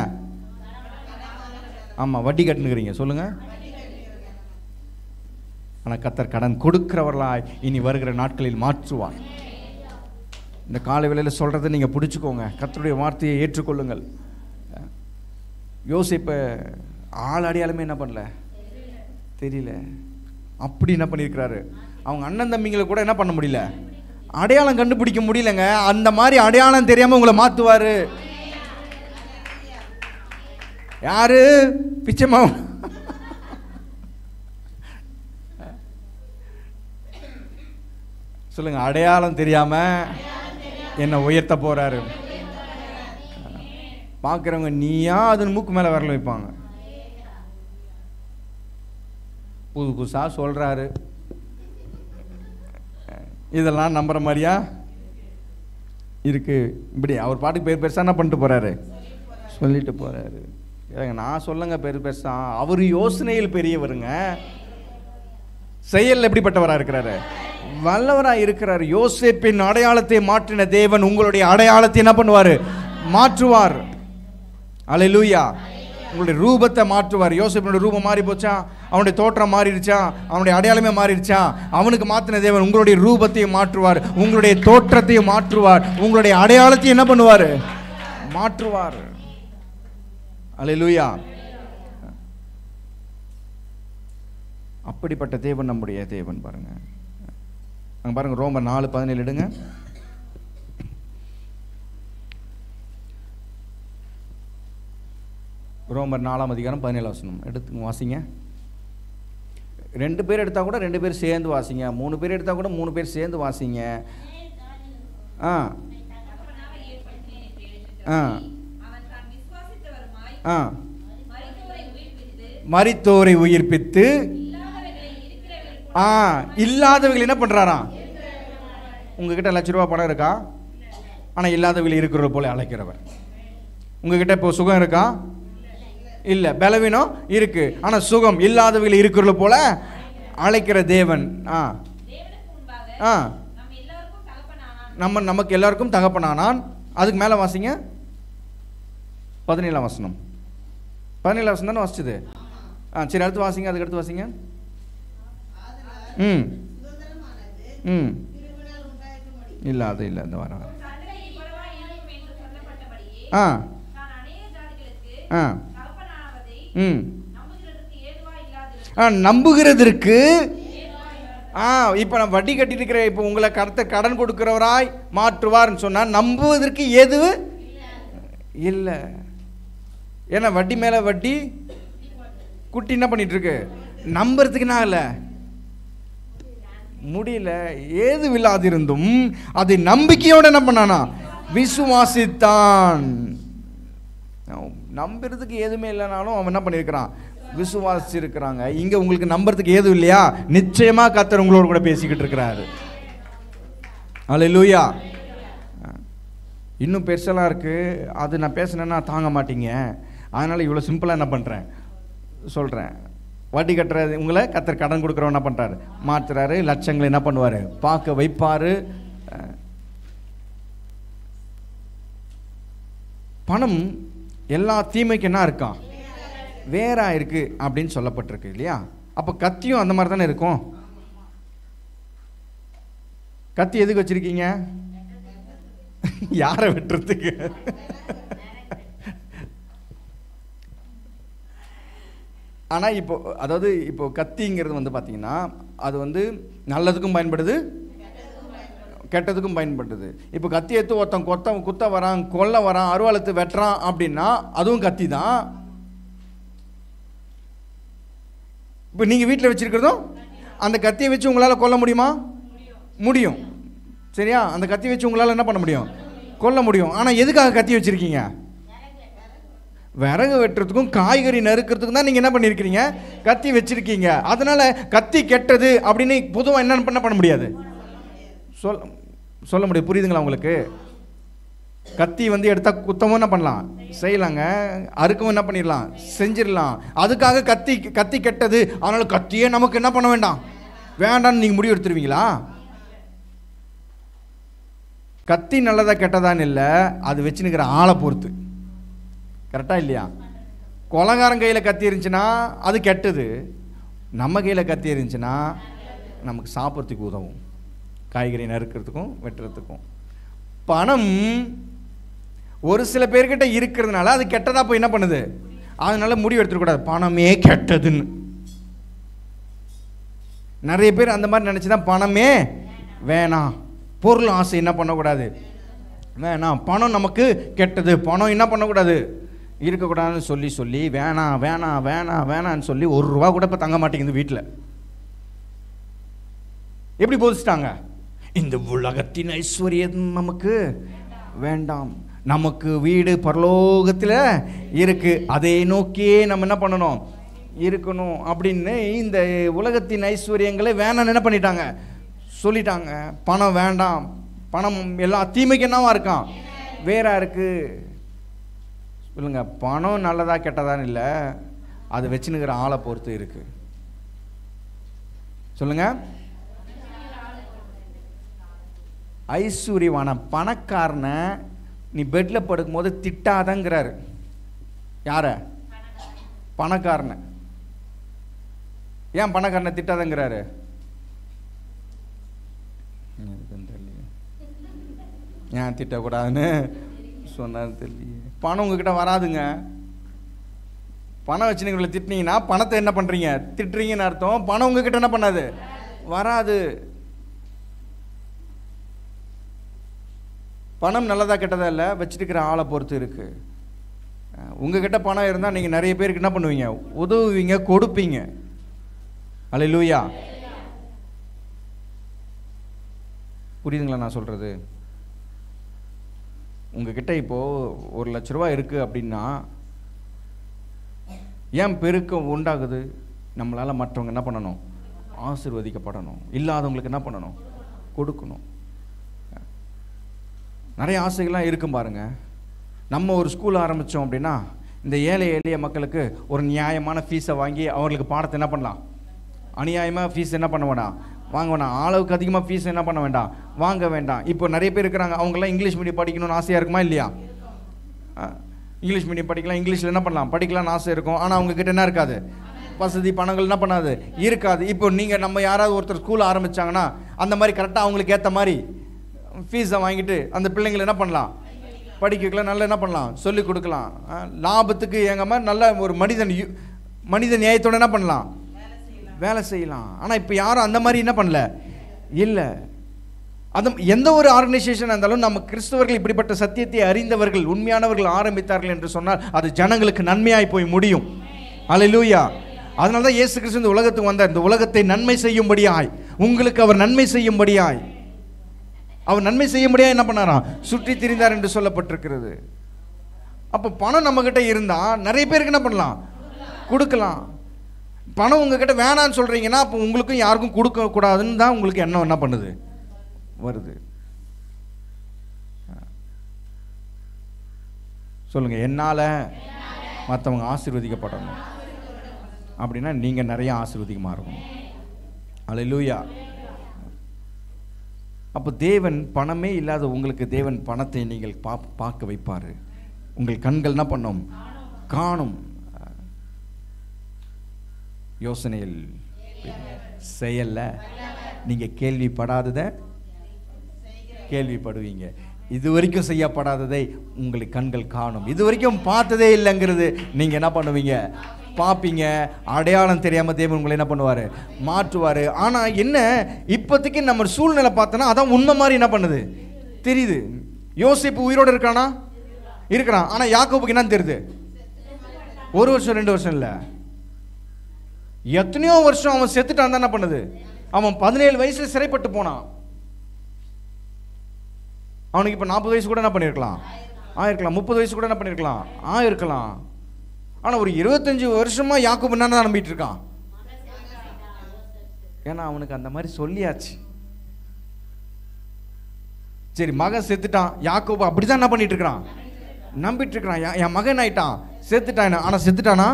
ஆமாம், வட்டி கட்டுனுக்கிறீங்க. சொல்லுங்கள். ஆனால் கர்த்தர் கடன் கொடுக்கிறவர்களாய் இனி வருகிற நாட்களில் மாற்றுவார். இந்த காலை வேளையில் சொல்கிறத நீங்கள் பிடிச்சிக்கோங்க, கர்த்தருடைய வார்த்தையை ஏற்றுக்கொள்ளுங்கள். யோசிப்ப ஆள் அடையாளமே என்ன பண்ணல, தெரியல. அப்படி என்ன பண்ணியிருக்கிறாரு, அவங்க அண்ணன் தம்பிங்களை கூட என்ன பண்ண முடியல, அடையாளம் கண்டுபிடிக்க முடியலங்க. அந்த மாதிரி அடையாளம் தெரியாமல் உங்களை மாற்றுவார். யாரு? பிச்சைமா. சொல்லுங்க. அடையாளம் தெரியாம என்ன உயர்த்த போறாரு. பார்க்குறவங்க நீயா அதன் மூக்கு மேலே வரல வைப்பாங்க. புது புதுசாக சொல்கிறாரு, இதெல்லாம் நம்புற மாதிரியா இருக்கு. இப்படி அவர் பாட்டுக்கு பேர் பெருசா என்ன பண்ணிட்டு போறாரு, சொல்லிட்டு போறாரு. நான் சொல்லுங்க பெருசா, அவர் யோசனையில் பெரியவருங்க, செயல் எப்படிப்பட்டவரா இருக்கிறாரு, வல்லவரா இருக்கிறார். யோசேப்பின் அடையாளத்தை மாற்றின தேவன் உங்களுடைய அடையாளத்தை என்ன பண்ணுவார், மாற்றுவார். அல்லேலூயா. உங்களுடைய ரூபத்தை மாற்றுவார். யோசேப்பினுடைய ரூபம் மாறி போச்சா, அவனுடைய தோற்றம் மாறிடுச்சா, அவனுடைய அடையாளமே மாறிடுச்சா, அவனுக்கு மாற்றின தேவன் உங்களுடைய ரூபத்தையும் மாற்றுவார், உங்களுடைய தோற்றத்தையும் மாற்றுவார், உங்களுடைய அடையாளத்தையும் என்ன பண்ணுவார், மாற்றுவார். அல்லேலூயா. அப்படிப்பட்ட தேவன் நம்முடைய தேவன். பாருங்க, அங்க பாருங்க, ரோமர் 4:17 எடுங்க. ரோமர் 4:17 எடுத்து வாசிங்க. 2 பேர் எடுத்தா கூட 2 பேர் சேர்ந்து வாசிங்க, 3 பேர் எடுத்தா கூட 3 பேர் சேர்ந்து வாசிங்க. மரித்தோரை உயிர்ப்பித்து இல்லாதவர்கள் என்ன பண்றாராம். உங்ககிட்ட ₹1,00,000 பணம் இருக்கா, ஆனா இல்லாதவர்கள் இருக்கிறது போல அழைக்கிறவர். உங்ககிட்ட இப்போ சுகம் இருக்கா, இல்ல. பலவீனம் இருக்கு, ஆனா சுகம் இல்லாதவர்கள் இருக்கிறது போல அழைக்கிற தேவன். நமக்கு எல்லாருக்கும் தகப்பனானான். அதுக்கு மேல வாசிங்க, 17ஆம் வசனம். 17ஆம் வசனம் தானே வாசிச்சது. சரி, அடுத்து வாசிங்க. அதுக்கு அடுத்து வாசிங்க. இல்ல, அது இல்ல, இந்த வாரம். நம்புகிறதற்கு இப்ப நான் வட்டி கட்டிட்டு இருக்கிற, இப்ப உங்களை கடன் கொடுக்கிறவராய் மாற்றுவார்னு சொன்னா நம்புவதற்கு எது இல்ல. ஏன்னா வட்டி மேல வட்டி குட்டி என்ன பண்ணிட்டு இருக்கு, நம்புறதுக்கு நான் இல்ல முடியல. ஏது இல்லாதிருந்தும் அது நம்பிக்கையோட என்ன பண்ணானா, விசுவாசித்தான். நம்புறதுக்கு எதுவுமே இல்லைனாலும் அவன் என்ன பண்ணியிருக்கிறான், விசுவாசி இருக்கிறாங்க. இங்க உங்களுக்கு நம்புறதுக்கு ஏதும் இல்லையா, நிச்சயமா கர்த்தர் உங்களோட கூட பேசிக்கிட்டு இருக்கிறாரு. அல்லேலூயா. இன்னும் பெருசெல்லாம் இருக்குது, அது நான் பேசினேன்னா தாங்க மாட்டீங்க, அதனால் இவ்வளோ சிம்பிளாக என்ன பண்ணுறேன் சொல்கிறேன். வட்டி கட்டுறது உங்களை கத்தர் கடன் கொடுக்குறவன் என்ன பண்ணுறாரு, மாற்றுறாரு, லட்சங்களை என்ன பண்ணுவார், பார்க்க வைப்பார். பணம் எல்லா தீமைக்கு என்ன இருக்கா, வேறா இருக்கு அப்படின்னு சொல்லப்பட்டிருக்கு இல்லையா? அப்போ கத்தியும் அந்த மாதிரி தானே இருக்கும். கத்தி எதுக்கு வச்சிருக்கீங்க? யாரை வெட்டுறதுக்கு? ஆனால் இப்போ அதாவது இப்போ கத்திங்கிறது வந்து பார்த்தீங்கன்னா அது வந்து நல்லதுக்கும் பயன்படுது, கெட்டதுக்கும் பயன்படுது. இப்போ கத்தி எடுத்து ஒருத்தன் குத்த வரான், கொல்ல வரான், அருவாளத்து வெட்டுறான் அப்படின்னா அதுவும் கத்தி தான். இப்போ நீங்கள் வீட்டில் வச்சிருக்கிறதும் அந்த கத்தியை வச்சு உங்களால் கொல்ல முடியுமா? முடியும். சரியா? அந்த கத்தி வச்சு உங்களால் என்ன பண்ண முடியும், கொல்ல முடியும். ஆனால் எதுக்காக கத்தி வச்சுருக்கீங்க? விறகு வெட்டுறதுக்கும் காய்கறி நறுக்கிறதுக்கும் தான் நீங்கள் என்ன பண்ணியிருக்கிறீங்க, கத்தி வச்சுருக்கீங்க. அதனால் கத்தி கெட்டது அப்படின்னு பொதுவாக என்ன பண்ண முடியாது, சொல்ல முடியும். புரியுதுங்களா உங்களுக்கு? கத்தி வந்து எடுத்தால் குத்தமும் என்ன பண்ணலாம், செய்யலாங்க, அறுக்கவும் என்ன பண்ணிடலாம், செஞ்சிடலாம். அதுக்காக கத்தி கெட்டது அதனால் கத்தியே நமக்கு என்ன பண்ண வேண்டாம்னு நீங்கள் முடிவு எடுத்துருவீங்களா? கத்தி நல்லதா கெட்டதான்னு இல்லை, அது வச்சுன்னுக்கிற ஆளை பொறுத்து. கரெக்டாக இல்லையா? கொலகாரன் கையில் கத்தி இருந்துச்சுன்னா அது கெட்டது, நம்ம கையில் கத்தி இருந்துச்சுன்னா நமக்கு சாப்பிட்றதுக்கு உதவும், காய்கறி நறுக்கிறதுக்கும் வெட்டுறதுக்கும். பணம் ஒரு சில பேர்கிட்ட இருக்கிறதுனால அது கெட்டதாக போய் என்ன பண்ணுது, அதனால முடிவு எடுத்துக்கூடாது பணமே கெட்டதுன்னு. நிறைய பேர் அந்த மாதிரி நினச்சி தான் பணமே வேணாம், பொருள் ஆசை என்ன பண்ணக்கூடாது, வேணாம், பணம் நமக்கு கெட்டது, பணம் என்ன பண்ணக்கூடாது, இருக்கக்கூடாதுன்னு சொல்லி வேணாம் வேணாம் வேணாம் வேணான்னு சொல்லி ₹1 கூட இப்போ தங்க மாட்டேங்குது வீட்டில். எப்படி போதிச்சிட்டாங்க, இந்த உலகத்தின் ஐஸ்வர்யம் நமக்கு வேண்டாம், நமக்கு வீடு பரலோகத்தில் இருக்கு, அதை நோக்கியே நம்ம என்ன பண்ணணும், இருக்கணும் அப்படின்னு இந்த உலகத்தின் ஐஸ்வர்யங்களை வேணான்னு என்ன பண்ணிட்டாங்க, சொல்லிட்டாங்க. பணம் வேண்டாம், பணம் எல்லா தீமைக்கு என்னவா இருக்கான், வேறா இருக்கு. சொல்லுங்க, பணம் நல்லதா கெட்டதான்னு இல்லை, அது வச்சுன்னுக்கிற ஆளை பொறுத்து இருக்கு. சொல்லுங்க, ஐஸ்வர்யவான பணக்காரனை நீ பெட்டில் படுக்கும் போது திட்டாதங்கிறாரு. யார? பணக்காரனை. ஏன் பணக்காரனை திட்டாதங்கிறாரு? ஏன் திட்டக்கூடாதுன்னு சொன்னார் தெரியல. பணம் உங்ககிட்ட வராதுங்க. பணம் வச்சுன்னு திட்டினீங்கன்னா பணத்தை என்ன பண்ணுறீங்க, திட்டுறீங்கன்னு அர்த்தம். பணம் உங்ககிட்ட என்ன பண்ணாது, வராது. பணம் நல்லதா கெட்டதா இல்லை, வச்சுருக்கிற ஆளை பொறுத்து இருக்கு. உங்ககிட்ட பணம் இருந்தால் நீங்கள் நிறைய பேருக்கு என்ன பண்ணுவீங்க, உதவுவீங்க, கொடுப்பீங்க. அல்லேலூயா. புரியுதுங்களா நான் சொல்கிறது? உங்ககிட்ட இப்போது ₹1,00,000 இருக்குது அப்படின்னா ஏன் பெருக்கம் உண்டாகுது, நம்மளால் மற்றவங்க என்ன பண்ணணும், ஆசீர்வதிக்கப்படணும். இல்லாதவங்களுக்கு என்ன பண்ணணும், கொடுக்கணும். நிறைய ஆசைகள்லாம் இருக்கும் பாருங்க. நம்ம ஒரு ஸ்கூல் ஆரம்பித்தோம் அப்படின்னா இந்த ஏழை எளிய மக்களுக்கு ஒரு நியாயமான ஃபீஸை வாங்கி அவங்களுக்கு பாடத்தை என்ன பண்ணலாம், அநியாயமாக ஃபீஸ் என்ன பண்ண வேண்டாம், வாங்க வேண்டாம். அளவுக்கு அதிகமாக ஃபீஸ் என்ன பண்ண வேண்டாம், வாங்க வேண்டாம். இப்போ நிறைய பேர் இருக்கிறாங்க, அவங்களாம் இங்கிலீஷ் மீடியம் படிக்கணும்னு ஆசையாக இருக்குமா இல்லையா? இங்கிலீஷ் மீடியம் படிக்கலாம், இங்கிலீஷில் என்ன பண்ணலாம், படிக்கலாம்னு ஆசை இருக்கும். ஆனால் அவங்கக்கிட்ட என்ன இருக்காது, வசதி பணங்கள் என்ன பண்ணாது, இருக்காது. இப்போ நீங்கள் நம்ம யாராவது ஒருத்தர் ஸ்கூல் ஆரம்பித்தாங்கன்னா அந்த மாதிரி கரெக்டாக அவங்களுக்கு ஏற்ற மாதிரி ஃபீஸை வாங்கிட்டு அந்த பிள்ளைங்களை என்ன பண்ணலாம், படிக்க வைக்கலாம், நல்லா என்ன பண்ணலாம், சொல்லிக் கொடுக்கலாம். லாபத்துக்கு எங்கள் நல்ல ஒரு மனித நியாயத்தோடு என்ன பண்ணலாம், வேலை செய்யலாம். ஆனால் இப்போ யாரும் அந்த மாதிரி என்ன பண்ணல, இல்லை. அது எந்த ஒரு ஆர்கனைசேஷனாக இருந்தாலும் நம்ம கிறிஸ்தவர்கள் இப்படிப்பட்ட சத்தியத்தை அறிந்தவர்கள், உண்மையானவர்கள் ஆரம்பித்தார்கள் என்று சொன்னால் அது ஜனங்களுக்கு நன்மையாய் போய் முடியும். அல்லேலூயா. அதனால தான் இயேசு கிறிஸ்து இந்த உலகத்துக்கு வந்தார், இந்த உலகத்தை நன்மை செய்யும்படியாய், உங்களுக்கு அவர் நன்மை செய்யும்படியாய், அவர் நன்மை செய்யும்படியாய் என்ன பண்ணாராம், சுற்றி திரிந்தார் என்று சொல்லப்பட்டிருக்கிறது. அப்போ பணம் நம்மக்கிட்ட இருந்தால் நிறைய பேருக்கு என்ன பண்ணலாம், கொடுக்கலாம். பணம் உங்ககிட்ட வேணான்னு சொல்கிறீங்கன்னா அப்போ உங்களுக்கும் யாருக்கும் கொடுக்கக்கூடாதுன்னு தான் உங்களுக்கு எண்ணம் என்ன பண்ணுது, வருது. சொல்லுங்க, என்னால் மற்றவங்க ஆசீர்வதிக்கப்படணும் அப்படின்னா நீங்கள் நிறைய ஆசீர்வதிகமாக இருக்கணும். அல்லேலூயா. அப்போ தேவன் பணமே இல்லாத உங்களுக்கு தேவன் பணத்தை நீங்கள் பார்க்க வைப்பார். உங்கள் கண்கள் என்ன பண்ணும்? காணும். யோசனையில் செயல்ல நீங்கள் கேள்விப்படாததை கேள்விப்படுவீங்க. இதுவரைக்கும் செய்யப்படாததை உங்களுக்கு கண்கள் காணும். இதுவரைக்கும் பார்த்ததே இல்லைங்கிறது நீங்கள் என்ன பண்ணுவீங்க? பார்ப்பீங்க. அடையாளம் தெரியாமல் தேவன் உங்களை என்ன பண்ணுவார்? மாற்றுவார். ஆனால் என்ன, இப்போதைக்கு நம்ம சூழ்நிலை பார்த்தோன்னா அதான் உண்மை மாதிரி என்ன பண்ணுது தெரியுது. யோசேப்பு உயிரோடு இருக்கானா? இருக்கிறான். ஆனால் யாக்கோபுக்கு என்ன தெரியுது? 1 வருஷம் 2 வருஷம் இல்லை, எத்தனையோ வருஷம் அவன் செத்துட்டான் தான் என்ன பண்ணுது. அவன் 17 வயசுல சிறைப்பட்டு போனான். அவனுக்கு இப்போ 40 வயசு கூட என்ன பண்ணியிருக்கலாம்? ஆயிருக்கலாம். 30 வயசு கூட என்ன பண்ணியிருக்கலாம்? ஆயிருக்கலாம். ஆனால் ஒரு 25 வருஷமா யாக்கோபு என்ன நம்பிட்டு இருக்கான்? ஏன்னா அவனுக்கு அந்த மாதிரி சொல்லியாச்சு. சரி, மகன் செத்துட்டான். யாக்கோபு அப்படிதான் என்ன பண்ணிட்டு இருக்கிறான்? நம்பிட்டு இருக்கிறான். என் மகன் ஆயிட்டான், செத்துட்டான். ஆனால் செத்துட்டானா?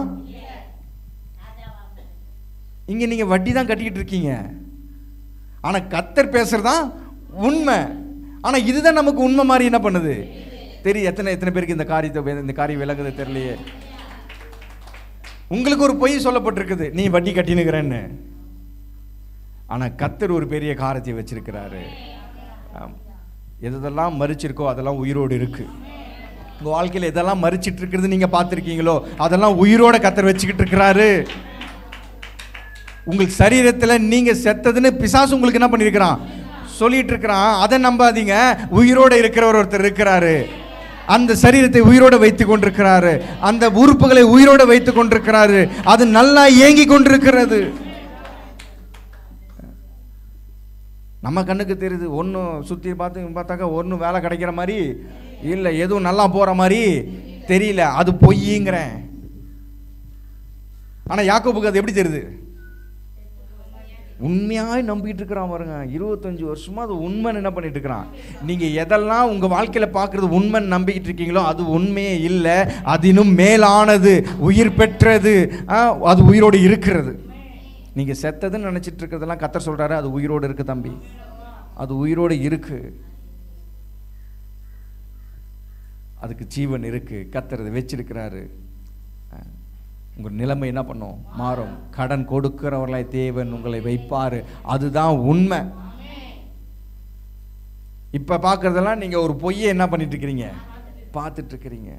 இங்க நீங்க வட்டி தான் கட்டிக்கிட்டு இருக்கீங்க. ஆனா கர்த்தர் பேசுறதா உண்மை. ஆனா இதுதான் நமக்கு உண்மை மாதிரி என்ன பண்ணுது தெரியும். எத்தனை பேருக்கு இந்த காரியம் விளங்குது தெரியலையே. உங்களுக்கு ஒரு பொய் சொல்லப்பட்டிருக்குது, நீ வட்டி கட்டினுக்கிறன்னு. ஆனா கர்த்தர் ஒரு பெரிய காரியத்தை வச்சிருக்கிறாரு. எதெல்லாம் மறிச்சிருக்கோ அதெல்லாம் உயிரோடு இருக்கு. உங்க வாழ்க்கையில் எதெல்லாம் மறிச்சிட்டு இருக்கிறது நீங்க பார்த்துருக்கீங்களோ அதெல்லாம் உயிரோட கர்த்தர் வச்சுக்கிட்டு இருக்கிறாரு. உங்கள் சரீரத்தில் நீங்க செத்ததுன்னு பிசாசு உங்களுக்கு என்ன பண்ணிருக்கிறான்? சொல்லிட்டு இருக்கிறான். அதை நம்பாதீங்க. உயிரோட இருக்கிறவர் ஒருத்தர் இருக்கிறாரு. அந்த சரீரத்தை உயிரோட வைத்துக் கொண்டிருக்கிறாரு. அந்த உறுப்புகளை உயிரோட வைத்துக் கொண்டிருக்கிறாரு. அது நல்லா இயங்கி கொண்டிருக்கிறது. நம்ம கண்ணுக்கு தெரியுது. ஒன்றும் சுற்றி பார்த்தாக்கா ஒன்றும் வேலை கிடைக்கிற மாதிரி இல்லை, எதுவும் நல்லா போற மாதிரி தெரியல. அது பொய்ங்கிறேன். ஆனால் யாக்கோபுக்கு அது எப்படி தெரியுது? உண்மையாய் நம்பிட்டு இருக்கிறான் பாருங்க. 25 வருஷமா அது உண்மைன்னு என்ன பண்ணிட்டு இருக்கிறான். நீங்க எதெல்லாம் உங்க வாழ்க்கையில பார்க்கறது உண்மைன்னு நம்பிக்கிட்டு இருக்கீங்களோ அது உண்மையே இல்லை. அது இன்னும் மேலானது, உயிர் பெற்றது, அது உயிரோடு இருக்கிறது. நீங்க செத்ததுன்னு நினைச்சிட்டு இருக்கிறதெல்லாம் கர்த்தர் சொல்றாரு அது உயிரோடு இருக்கு தம்பி, அது உயிரோடு இருக்கு. அதுக்கு ஜீவன் இருக்கு. கர்த்தர் அதை வச்சிருக்கிறாரு. உங்கள் நிலைமை என்ன பண்ணும்? மாறும். கடன் கொடுக்கிறவர்களாய் தேவன் உங்களை வைப்பாரு. அதுதான் உண்மை. இப்ப பார்க்கறதெல்லாம் நீங்க ஒரு பொய்யை என்ன பண்ணிட்டு இருக்கிறீங்க? பார்த்துட்டு இருக்கிறீங்க.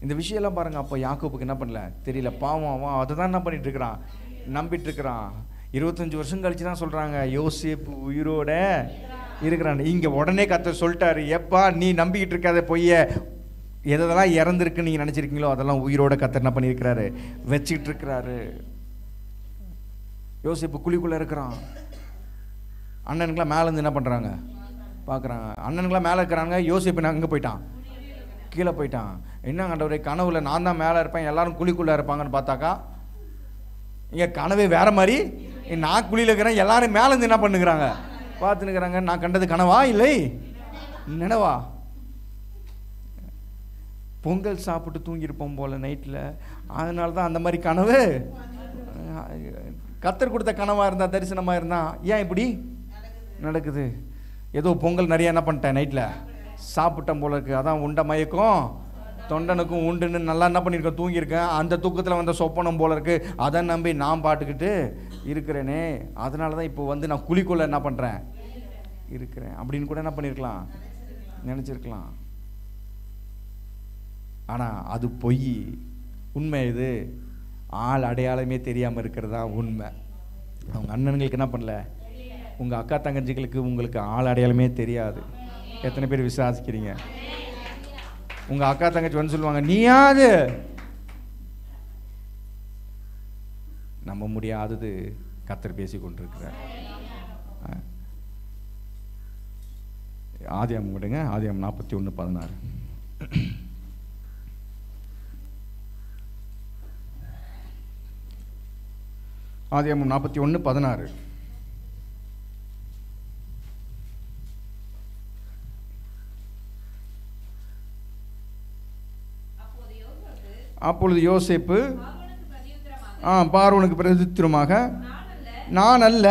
இந்த விஷயம்லாம் பாருங்க. அப்போ யாக்கோபுக்கு என்ன பண்ணல தெரியல. பாவம் அவன் அதை தான் என்ன பண்ணிட்டு இருக்கிறான்? நம்பிட்டு இருக்கிறான். 25 வருஷம் கழிச்சு தான் சொல்றாங்க யோசேப்பு உயிரோட இருக்கிறான். இங்க உடனே கர்த்தர் சொல்லிட்டாரு, எப்பா நீ நம்பிக்கிட்டு இருக்காத பொய்ய, எதெல்லாம் இறந்துருக்குன்னு நீங்கள் நினச்சிருக்கீங்களோ அதெல்லாம் உயிரோட கர்த்தர் என்ன பண்ணியிருக்கிறாரு? வச்சுக்கிட்டு இருக்கிறாரு. யோசேப்பு குழிக்குள்ளே இருக்கிறான். அண்ணனுங்களாம் மேலேருந்து என்ன பண்ணுறாங்க? பார்க்குறாங்க. அண்ணனுங்களாம் மேலே இருக்கிறாங்க. யோசேப்பு அங்கே போயிட்டான், கீழே போயிட்டான். என்ன ஆண்டவரே, கனவுல நான் தான் மேலே இருப்பேன், எல்லாரும் குழிக்குள்ளே இருப்பாங்கன்னு பார்த்தாக்கா இங்கே கனவே வேற மாதிரி. நான் குழியில் இருக்கிறேன், எல்லாரும் மேலேருந்து என்ன பண்ணுகிறாங்க? பார்த்துன்னுக்கிறாங்க. நான் கண்டது கனவா இல்லை நினைவா? பொங்கல் சாப்பிட்டு தூங்கியிருப்போம் போல நைட்டில். அதனால தான் அந்த மாதிரி கனவு. கர்த்தர் கொடுத்த கனவாக இருந்தால், தரிசனமாக இருந்தால் ஏன் இப்படி நடக்குது? ஏதோ பொங்கல் நிறைய என்ன பண்ணிட்டேன் நைட்டில் சாப்பிட்டேன் போல இருக்கு. அதான் உண்ட மயக்கம் தொண்டனுக்கும் உண்டுன்னு நல்லா என்ன பண்ணியிருக்கேன், தூங்கியிருக்கேன். அந்த தூக்கத்தில் வந்த சொப்பனம் போல இருக்கு. அதை நம்பி நான் பாட்டுக்கிட்டு இருக்கிறேனே, அதனால தான் இப்போ வந்து நான் குழிக்குள்ள என்ன பண்ணுறேன் இருக்கிறேன் அப்படின்னு கூட என்ன பண்ணியிருக்கலாம், நினச்சிருக்கலாம். ஆனால் அது பொய். உண்மை இது. ஆள் அடையாளமே தெரியாமல் இருக்கிறதா உண்மை. அவங்க அண்ணனுங்களுக்கு என்ன பண்ணல, உங்கள் அக்கா தங்கச்சிகளுக்கு உங்களுக்கு ஆள் அடையாளமே தெரியாது. எத்தனை பேர் விசுவாசிக்கிறீங்க? உங்கள் அக்கா தங்கச்சி வந்து சொல்லுவாங்க, நீயாது நம்ப முடியாதது கர்த்தர் பேசி கொண்டிருக்கிறார். ஆதியாகமம் விடுங்க. ஆதியாகமம் 41:16. ஆதியாகமம் 41:16. அப்பொழுது யோசேப்பு பார்வோனுக்கு பிரதித்திரமாக, நான் அல்ல.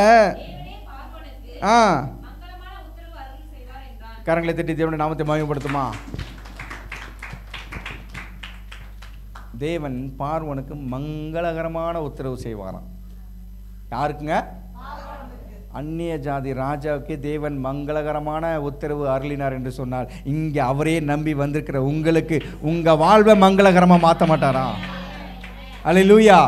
கரங்களை தட்டி தேவனுடைய நாமத்தை மகிமைப்படுத்துமா. தேவன் பார்வோனுக்கு மங்களகரமான உத்தரவு செய்வாராம். யாருக்குங்க? அந்நிய ஜாதி ராஜாவுக்கு தேவன் மங்களகரமான உத்தரவு அருளினார் என்று சொன்னார். இங்கே அவரே நம்பி வந்திருக்கிற உங்களுக்கு உங்க வாழ்வை மங்களகரமாக மாற்ற மாட்டாரா? அல்லேலூயா.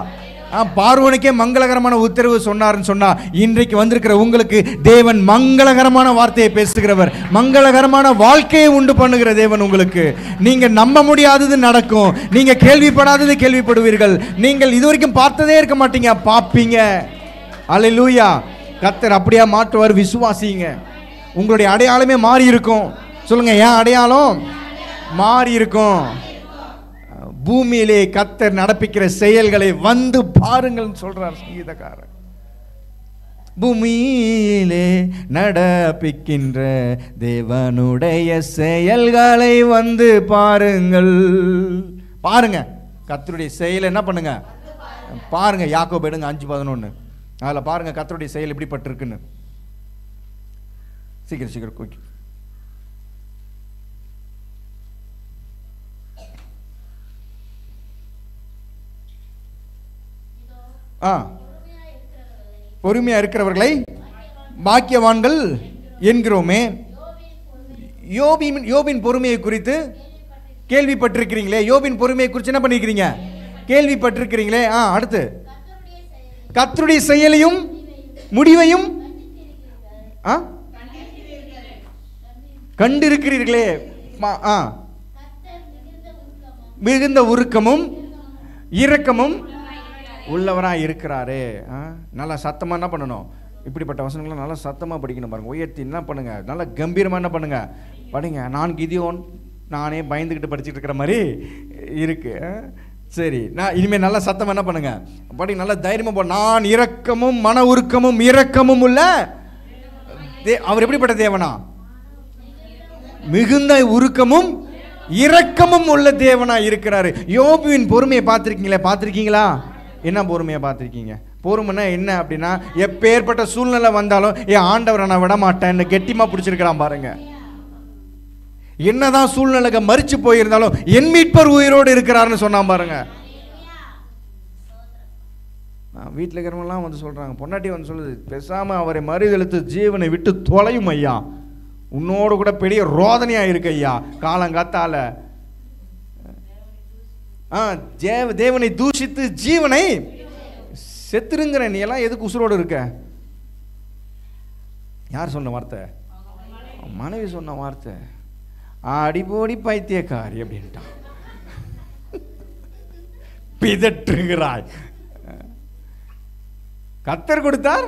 பார்வோனுக்கே மங்களகரமான உத்தரவு சொன்னார்னு சொன்னா, இன்றைக்கு வந்திருக்கிற உங்களுக்கு தேவன் மங்களகரமான வார்த்தையை பேசுகிறவர், மங்களகரமான வாழ்க்கையை உண்டு பண்ணுகிற தேவன். உங்களுக்கு நீங்க நம்ப முடியாதது நடக்கும், நீங்க கேள்விப்படாதது கேள்விப்படுவீர்கள், நீங்கள் இதுவரைக்கும் பார்த்ததே இருக்க மாட்டீங்க, பார்ப்பீங்க. அல்லேலூயா. கர்த்தர் அப்படியே மாற்றுவார், விசுவாசிங்க. உங்களுடைய அடையாளமே மாறி இருக்கும். சொல்லுங்க, ஏன் அடையாளம் மாறி இருக்கும்? பூமியிலே கர்த்தர் நடப்பிக்கிற செயல்களை வந்து பாருங்கள் சொல்றார் சங்கீதக்காரர். பூமியிலே நடப்பிக்கின்ற தேவனுடைய செயல்களை வந்து பாருங்கள். பாருங்க கர்த்தருடைய செயல் என்ன பண்ணுங்க, பாருங்க. யாக்கோபு எடுங்க 5:11, அதில் பாருங்க கர்த்தருடைய செயல் எப்படிப்பட்டிருக்குன்னு. சீக்கிரம் சீக்கிரம் கோக்கி. பொறுமையா இருக்கிறவர்களை பாக்கியவான்கள் என்கிறோமே. யோபின் பொறுமையை குறித்து கேள்விப்பட்டிருக்கிறீங்களே. யோபின் பொறுமையை குறித்து என்ன பண்ணிருக்கிறீங்க, கேள்விப்பட்டிருக்கிறீங்களே. அடுத்து கர்த்தருடைய செயலையும் முடிவையும் கண்டிருக்கிறீர்களே. மிகுந்த உருக்கமும் இரக்கமும் உள்ளவராக இருக்கிறாரு. நல்லா சத்தமாக என்ன பண்ணணும், இப்படிப்பட்ட வசனங்களை நல்லா சத்தமாக படிக்கணும். பாருங்க, உயர்த்தி என்ன பண்ணுங்க, நல்லா கம்பீரமாக என்ன பண்ணுங்க, படிங்க. நான் கிதியோன் நானே பயந்துக்கிட்டு படிச்சுட்டு இருக்கிற மாதிரி இருக்கு. சரி, நான் இனிமேல் நல்லா சத்தமாக என்ன பண்ணுங்க, படி, நல்லா தைரியமாக போ. நான் இரக்கமும் மன உருக்கமும் இரக்கமும் உள்ள அவர் எப்படிப்பட்ட தேவனா, மிகுந்த உருக்கமும் இரக்கமும் உள்ள தேவனா இருக்கிறாரு. யோபுவின் பொறுமையை பார்த்திருக்கீங்களா? என்ன பொறுமையை பார்த்திருக்கீங்க? பொறுமைன்னா என்ன அப்படின்னா, எப்பேற்பட்ட சூழ்நிலை வந்தாலும் என் ஆண்டவரை நான் விட மாட்டேன்னு கெட்டிமா பிடிச்சிருக்கிறான் பாருங்க. என்னதான் சூழ்நிலைக்கு மறிச்சு போயிருந்தாலும் என் மீட்பர் உயிரோடு இருக்கிறாருன்னு சொன்னான் பாருங்க. வீட்டில் இருக்கிறவங்கலாம் வந்து சொல்றாங்க, பொன்னாட்டி வந்து சொல்லுது, பேசாம அவரை மறுதலித்து ஜீவனை விட்டு தொலையும் ஐயா, உன்னோடு கூட பெரிய ரோதனையா இருக்கு ஐயா. காலங்காத்தால தேவனை தூஷித்து ஜீவனை செத்துருங்கிற நீ எல்லாம் எதுக்கு உசுரோடு இருக்க? யார் சொன்ன வார்த்தை? மனைவி சொன்ன வார்த்தை. அடிபோடி பைத்தியக்காரி அப்படின்ட்டான். பிதற்றுகிறாய். கர்த்தர் கொடுத்தார்,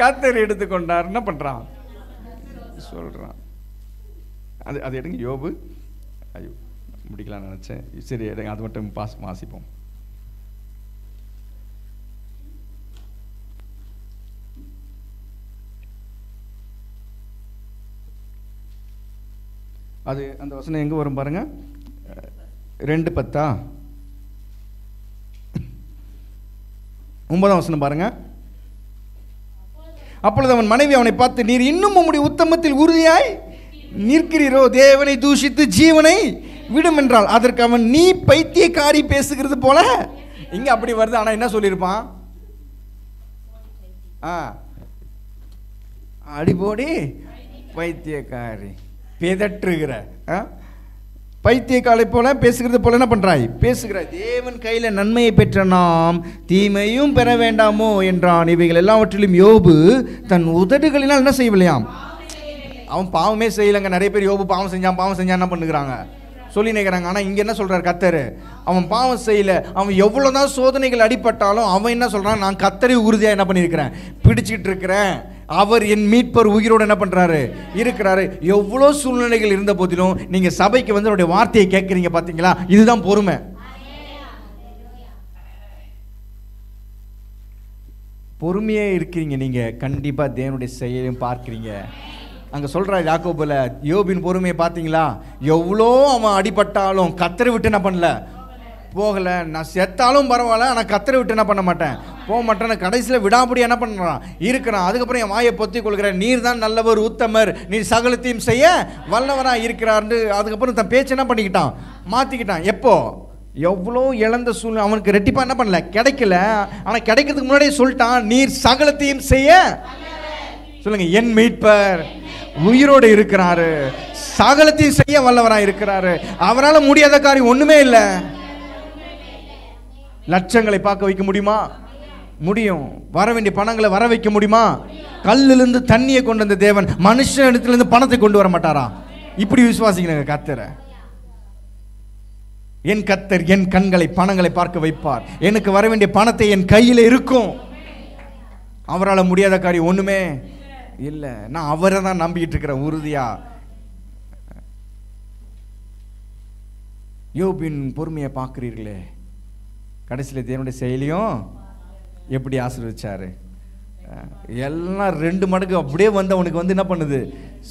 கர்த்தர் எடுத்துக்கொண்டார். என்ன பண்றான் சொல்றான். அது எடுங்க. யோபு, ஐயோ முடிக்கலாம்னு நினைச்சேன். சரி எடுங்க, அது மட்டும் வாசிப்போம். அது அந்த வசனம் எங்கே வரும் பாருங்க. 2:10 9 வசனம் பாருங்க. அப்பொழுது அவன் மனைவி அவனை பார்த்து, நீர் இன்னும் உம்முடைய உத்தமத்தில் உறுதியாய் நிற்கிறீரோ, தேவனை தூஷித்து ஜீவனை விடும் என்றால். அதற்கு அவன், நீ பைத்தியக்காரி பேசுகிறது போல. இங்க அப்படி வருது, ஆனா என்ன சொல்லியிருப்பான்? அடிபோடி பைத்தியக்காரி, பிதற்றுகிற பைத்தியக்காலை போல பேசுகிறது போல என்ன பண்றாய், பேசுகிறாய். தேவன் கையில நன்மையை பெற்ற நாம் தீமையும் பெற வேண்டாமோ என்றான். இவைகள் எல்லாவற்றிலும் யோபு தன் உதடுகளினால் என்ன செய்யவில்லையாம், அவன் பாவமே செய்யலைங்க. நிறைய பேர் யோபு பாவம் செஞ்சான் என்ன பண்ணுகிறாங்க சொல்லி நினைக்கிறாங்க. ஆனால் இங்கே என்ன சொல்றார் கர்த்தர், அவன் பாவம் செய்யல. அவன் எவ்வளோதான் சோதனைகள் அடிபட்டாலும் அவன் என்ன சொல்றான், நான் கர்த்தரை உறுதியாக என்ன பண்ணியிருக்கிறேன், பிடிச்சிட்டு இருக்கிறேன். அவர் என் மீட்பர் உயிரோடு என்ன பண்றாரு, இருக்கிறாரு. எவ்வளோ சூழ்நிலைகள் இருந்த போதிலும் நீங்க சபைக்கு வந்து அவருடைய வார்த்தையை கேட்குறீங்க பார்த்தீங்களா, இதுதான் பொறுமை. பொறுமையே இருக்கிறீங்க நீங்க, கண்டிப்பா தேவனுடைய செயலையும் பார்க்கிறீங்க. அங்கே சொல்கிறார் யாக்கோபுல, யோபின் பொறுமையை பார்த்தீங்களா, எவ்வளோ அவன் அடிபட்டாலும் கர்த்தரை விட்டு என்ன பண்ணல, போகலை, நான் செத்தாலும் பரவாயில்ல, ஆனால் கத்தரை விட்டு என்ன பண்ண மாட்டேன், போக மாட்டேன்னு கடைசியில் விடாபடி என்ன பண்ணுறான் இருக்கிறான். அதுக்கப்புறம் என் வாயை பொத்தி கொள்கிறேன், நீர் தான் நல்லவர் உத்தமர், நீர் சகலத்தையும் செய்ய வல்லவராக இருக்கிறார்னு அதுக்கப்புறம் தன் பேச்சு என்ன பண்ணிக்கிட்டான், மாற்றிக்கிட்டான். எப்போ எவ்வளோ இழந்த சூழ்நிலை அவனுக்கு ரெட்டிப்பாக என்ன பண்ணல, கிடைக்கல. ஆனால் கிடைக்கிறதுக்கு முன்னாடியே சொல்லிட்டான், நீர் சகலத்தையும் செய்ய சொல்லுங்க, என் மீட்பர் உயிரோடு இருக்கிறாரு, சகலத்தையும் செய்ய வல்லவராக இருக்கிறாரு. அவரால் முடியாத காரியம் ஒண்ணுமே இல்லை. லட்சங்களை பார்க்க வைக்க முடியுமா? முடியும். வர வேண்டிய பணங்களை வர வைக்க முடியுமா? கல்லிலிருந்து தண்ணியை கொண்டு வந்த தேவன் மனுஷன் இடத்திலிருந்து பணத்தை கொண்டு வர மாட்டாரா? இப்படி விசுவாசிங்க கர்த்தரை. என் கர்த்தர் என் கண்களை பணங்களை பார்க்க வைப்பார், எனக்கு வர வேண்டிய பணத்தை என் கையில் இருக்கும். அவரால் முடியாத காரியம் ஒண்ணுமே இல்லை. நான் அவரை தான் நம்பிக்கிட்டு இருக்கிறேன் உறுதியா. யோபின் பொறுமையை பார்க்கிறீர்களே, கடைசியில் தேவனுடைய செயலியும் எப்படி ஆசீர்வதிச்சாரு. எல்லாம் 2 மடங்கு அப்படியே வந்து அவனுக்கு வந்து என்ன பண்ணுது,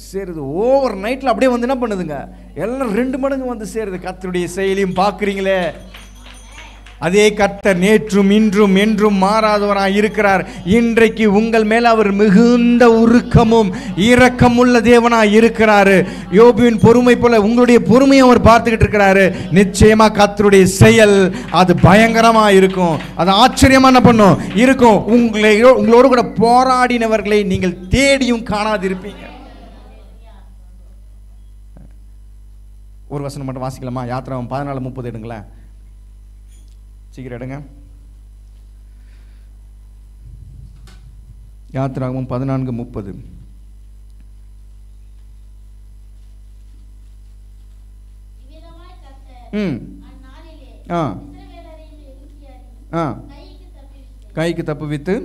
சேருது. ஓவர் நைட்டில் அப்படியே வந்து என்ன பண்ணுதுங்க, எல்லாம் 2 மடங்கு வந்து சேருது. கர்த்தருடைய செயலியும் பார்க்குறீங்களே, அதே கர்த்தர் நேற்றும் இன்றும் என்றும் மாறாதவராக இருக்கிறார். இன்றைக்கு உங்கள் மேல் அவர் மிகுந்த உருக்கமும் இரக்கமுள்ள தேவனாக இருக்கிறாரு. யோபுவின் பொறுமை போல உங்களுடைய பொறுமையை அவர் பார்த்துக்கிட்டு இருக்கிறாரு. நிச்சயமா கர்த்தருடைய செயல் அது பயங்கரமா இருக்கும், அது ஆச்சரியமா என்ன பண்ணும் இருக்கும். உங்களோடு கூட போராடினவர்களை நீங்கள் தேடியும் காணாதிருப்பீங்க. ஒரு வசனம் மட்டும் வாசிக்கலாமா? யாத்திராகமம் 14:30 எடுங்களேன், சீக்கிரம் எடுங்க. யாத்திராகமம் 14:30. கைக்கு தப்புவித்து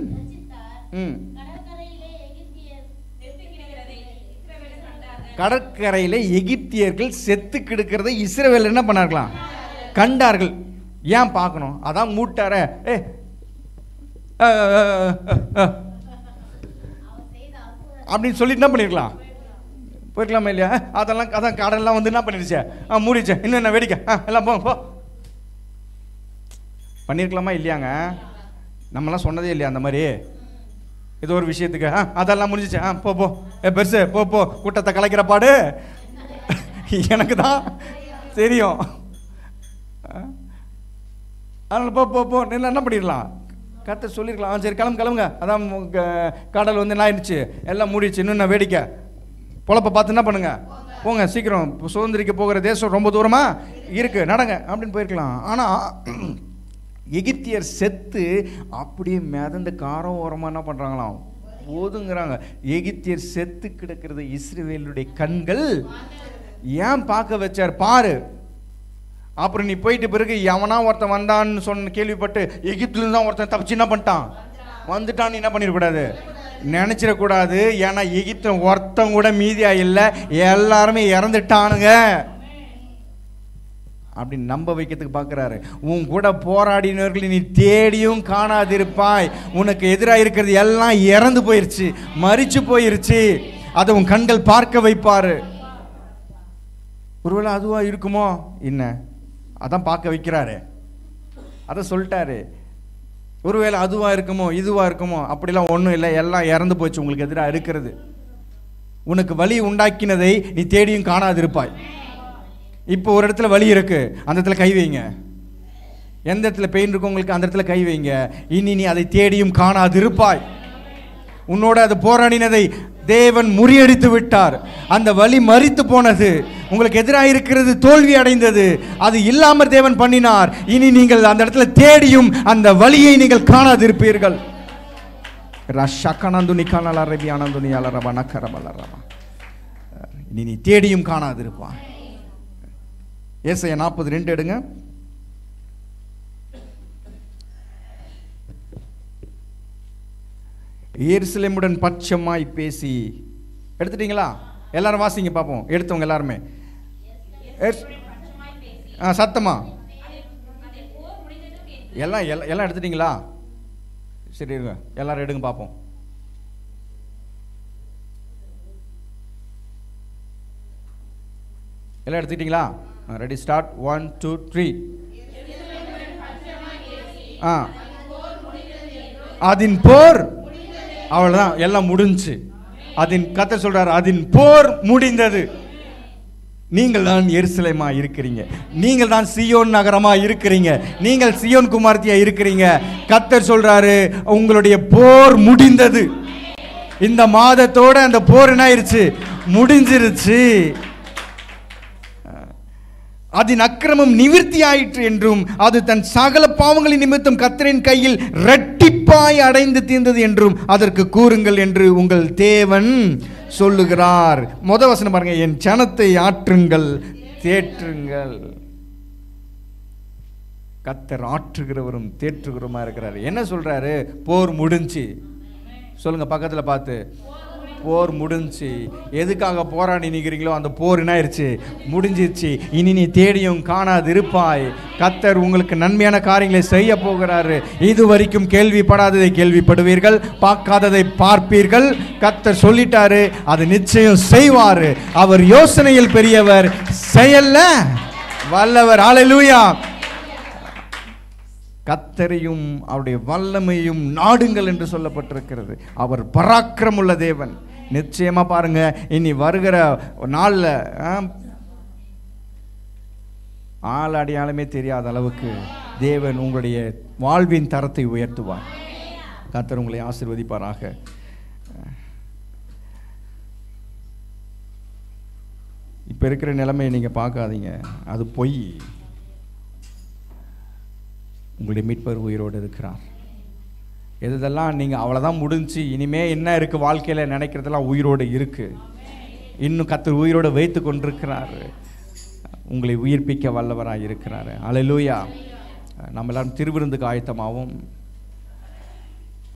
கடற்கரையில எகிப்தியர்கள் செத்து கிடக்கிறதை இஸ்ரவேல் என்ன பண்ணார்களாம், கண்டார்கள். ஏன் பார்க்கணும், அதான் மூட்டார அப்படின்னு சொல்லி என்ன பண்ணிருக்கலாம், போயிருக்கலாமா இல்லையா? அதெல்லாம் அதான் கடல்லாம் வந்து என்ன பண்ணிருச்சு, மூடிச்சு, இன்னும் என்ன வேடிக்கை, எல்லாம் போ பண்ணிருக்கலாமா இல்லையாங்க? நம்மளாம் சொன்னதே இல்லையா அந்த மாதிரி ஏதோ ஒரு விஷயத்துக்கு? அதெல்லாம் முடிஞ்சிச்சு, போ போ பெருசு போ போ, கூட்டத்தை கலைக்கிற பாடு எனக்கு தான் தெரியும். அதனால் போ போ போ என்ன பண்ணிடலாம், கர்த்தர் சொல்லியிருக்கலாம், சரி கிளம்புங்க, அதான் கடல் வந்து என்ன ஆயிடுச்சு, எல்லாம் மூடிடுச்சு, இன்னும் நான் வேடிக்கை, பொழப்பை பார்த்து என்ன பண்ணுங்க, போங்க சீக்கிரம், சுதந்திரிக்க போகிற தேசம் ரொம்ப தூரமா இருக்கு, நடங்க அப்படின்னு போயிருக்கலாம். ஆனால் எகிப்தியர் செத்து அப்படியே மிதந்த காரம் ஓரமாக என்ன பண்ணுறாங்களாம், போதுங்கிறாங்க. எகிப்தியர் செத்து கிடக்கிறது இஸ்ரவேலுடைய கண்கள் ஏன் பார்க்க வச்சார் பாரு. அப்புறம் நீ போயிட்டு பிறகு எவனா ஒருத்தன் வந்தான்னு சொன்ன கேள்விப்பட்டு எகிப்துல தான் ஒருத்தன் தப்பிச்சு என்ன பண்ணிட்டான் வந்துட்டான்னு என்ன பண்ணிடக்கூடாது, நினைச்சிடக்கூடாது. ஏன்னா எகிப்து ஒருத்தன் கூட மீதியா இல்லை, எல்லாருமே இறந்துட்டானுங்க அப்படின்னு நம்ப வைக்கிறதுக்கு பார்க்குறாரு. உன் கூட போராடினவர்களை நீ தேடியும் காணாதிருப்பாய், உனக்கு எதிராக இருக்கிறது எல்லாம் இறந்து போயிருச்சு, மரிச்சு போயிருச்சு, அதை உன் கண்கள் பார்க்க வைப்பாரு. ஒருவேளை அதுவா இருக்குமோ, என்ன அதான் பார்க்க வைக்கிறாரு, அதை சொல்லிட்டாரு. ஒருவேளை அதுவா இருக்குமோ இதுவா இருக்குமோ, அப்படிலாம் ஒன்றும் இல்லை, எல்லாம் இறந்து போச்சு உங்களுக்கு எதிராக இருக்கிறது. உனக்கு வலி உண்டாக்கினதை நீ தேடியும் காணாதிருப்பாய். இப்போ ஒரு இடத்துல வலி இருக்கு, அந்த இடத்துல கை வைங்க. எந்த இடத்துல பெயின் இருக்கும் உங்களுக்கு அந்த இடத்துல கை வைங்க. இனி நீ அதை தேடியும் காணாதிருப்பாய். உன்னோட அது போராடினதை தேவன் முறியடித்து விட்டார். அந்த வலி மரித்து போனது, உங்களுக்கு எதிராக இருக்கிறது தோல்வி அடைந்தது, அது இல்லாமல் தேவன் பண்ணினார். இனி நீங்கள் அந்த இடத்துல தேடியும் அந்த வலியை நீங்கள் காணாதிருப்பீர்கள். இனி நீ தேடியும் காணாதிருப்பாய். ஏசாயா 40:2 எடுங்க. எருசலேமுடன் பட்சமாய் பேசி, எடுத்துட்டீங்களா? எல்லாரும் வாசிங்க பார்ப்போம், எடுத்தவங்க எல்லாருமே சத்தமா எல்லாம் எடுத்துட்டீங்களா? சரி இருங்க, எல்லாரும் எடுங்க பார்ப்போம். எல்லாம் எடுத்துக்கிட்டீங்களா? Ready, start. 1 2 3. அதன் போர் அவ்வளவுதான், எல்லாம் முடிஞ்சு. அதன் கர்த்தர் சொல்றாரு, அதன் போர் முடிந்தது. நீங்கள் தான் எருசலேமா இருக்கிறீங்க, நீங்கள் தான் சியோன் நகரமா இருக்கிறீங்க, நீங்கள் சியோன் குமாரத்தியா இருக்கிறீங்க. கர்த்தர் சொல்றாரு, உங்களுடைய போர் முடிந்தது. இந்த மாதத்தோட அந்த போர் என்ன ஆயிருச்சு? முடிஞ்சிருச்சு. அதன் அக்கிரமம் நிவிர்த்தி ஆயிற்று என்றும் அது தன் சகல பாவங்களின் நிமித்தம் கர்த்தரின் கையில் இரட்டிப்பாய் அடைந்து தீர்ந்தது என்றும் அதற்கு கூறுங்கள் என்று உங்கள் தேவன் சொல்லுகிறார். முதல் வசனம் பாருங்க, என் ஜனத்தை ஆற்றுங்கள் தேற்றுங்கள். கர்த்தர் ஆற்றுகிறவரும் தேற்றுகிறவருமா இருக்கிறார். என்ன சொல்றாரு? போர் முடிஞ்சு. சொல்லுங்க பக்கத்துல பார்த்து, போர் முடிஞ்சு. எதுக்காக போராடி நிற்கிறீங்களோ அந்த போர் என்ன ஆயிடுச்சு? முடிஞ்சிருச்சு. இனி நீ தேடியும் காணாது இருப்பாய். கர்த்தர் உங்களுக்கு நன்மையான காரியங்களை செய்ய போகிறாரு. இது வரைக்கும் கேள்விப்படாததை கேள்விப்படுவீர்கள், பார்க்காததை பார்ப்பீர்கள். கர்த்தர் சொல்லிட்டாரு, அது நிச்சயம் செய்வாரு. அவர் யோசனையில் பெரியவர், செயல்ல வல்லவர். ஹல்லேலூயா. கர்த்தரையும் அவருடைய வல்லமையும் நாடுங்கள் என்று சொல்லப்பட்டிருக்கிறது. அவர் பராக்கிரமுள்ள தேவன். நிச்சயமா பாருங்க, இனி வருகிற நாள்ல ஆள் அடையாளமே தெரியாத அளவுக்கு தேவன் உங்களுடைய வாழ்வின் தரத்தை உயர்த்துவார். கர்த்தர் உங்களை ஆசீர்வதிப்பாராக. இப்ப இருக்கிற நிலைமையை நீங்க பார்க்காதீங்க, அது பொய். உங்களுடைய மீட்பர் உயிரோடு இருக்கிறார். எதெல்லாம் நீங்கள் அவ்வளோதான் முடிஞ்சு இனிமே என்ன இருக்குது வாழ்க்கையில் நினைக்கிறதெல்லாம் உயிரோடு இருக்குது. இன்னும் கர்த்தர் உயிரோடு வைத்து கொண்டிருக்கிறார். உங்களை உயிர்ப்பிக்க வல்லவராக இருக்கிறார். ஹல்லேலூயா. நம்ம எல்லாரும் திருவிருந்துக்கு ஆயத்தமாகவும்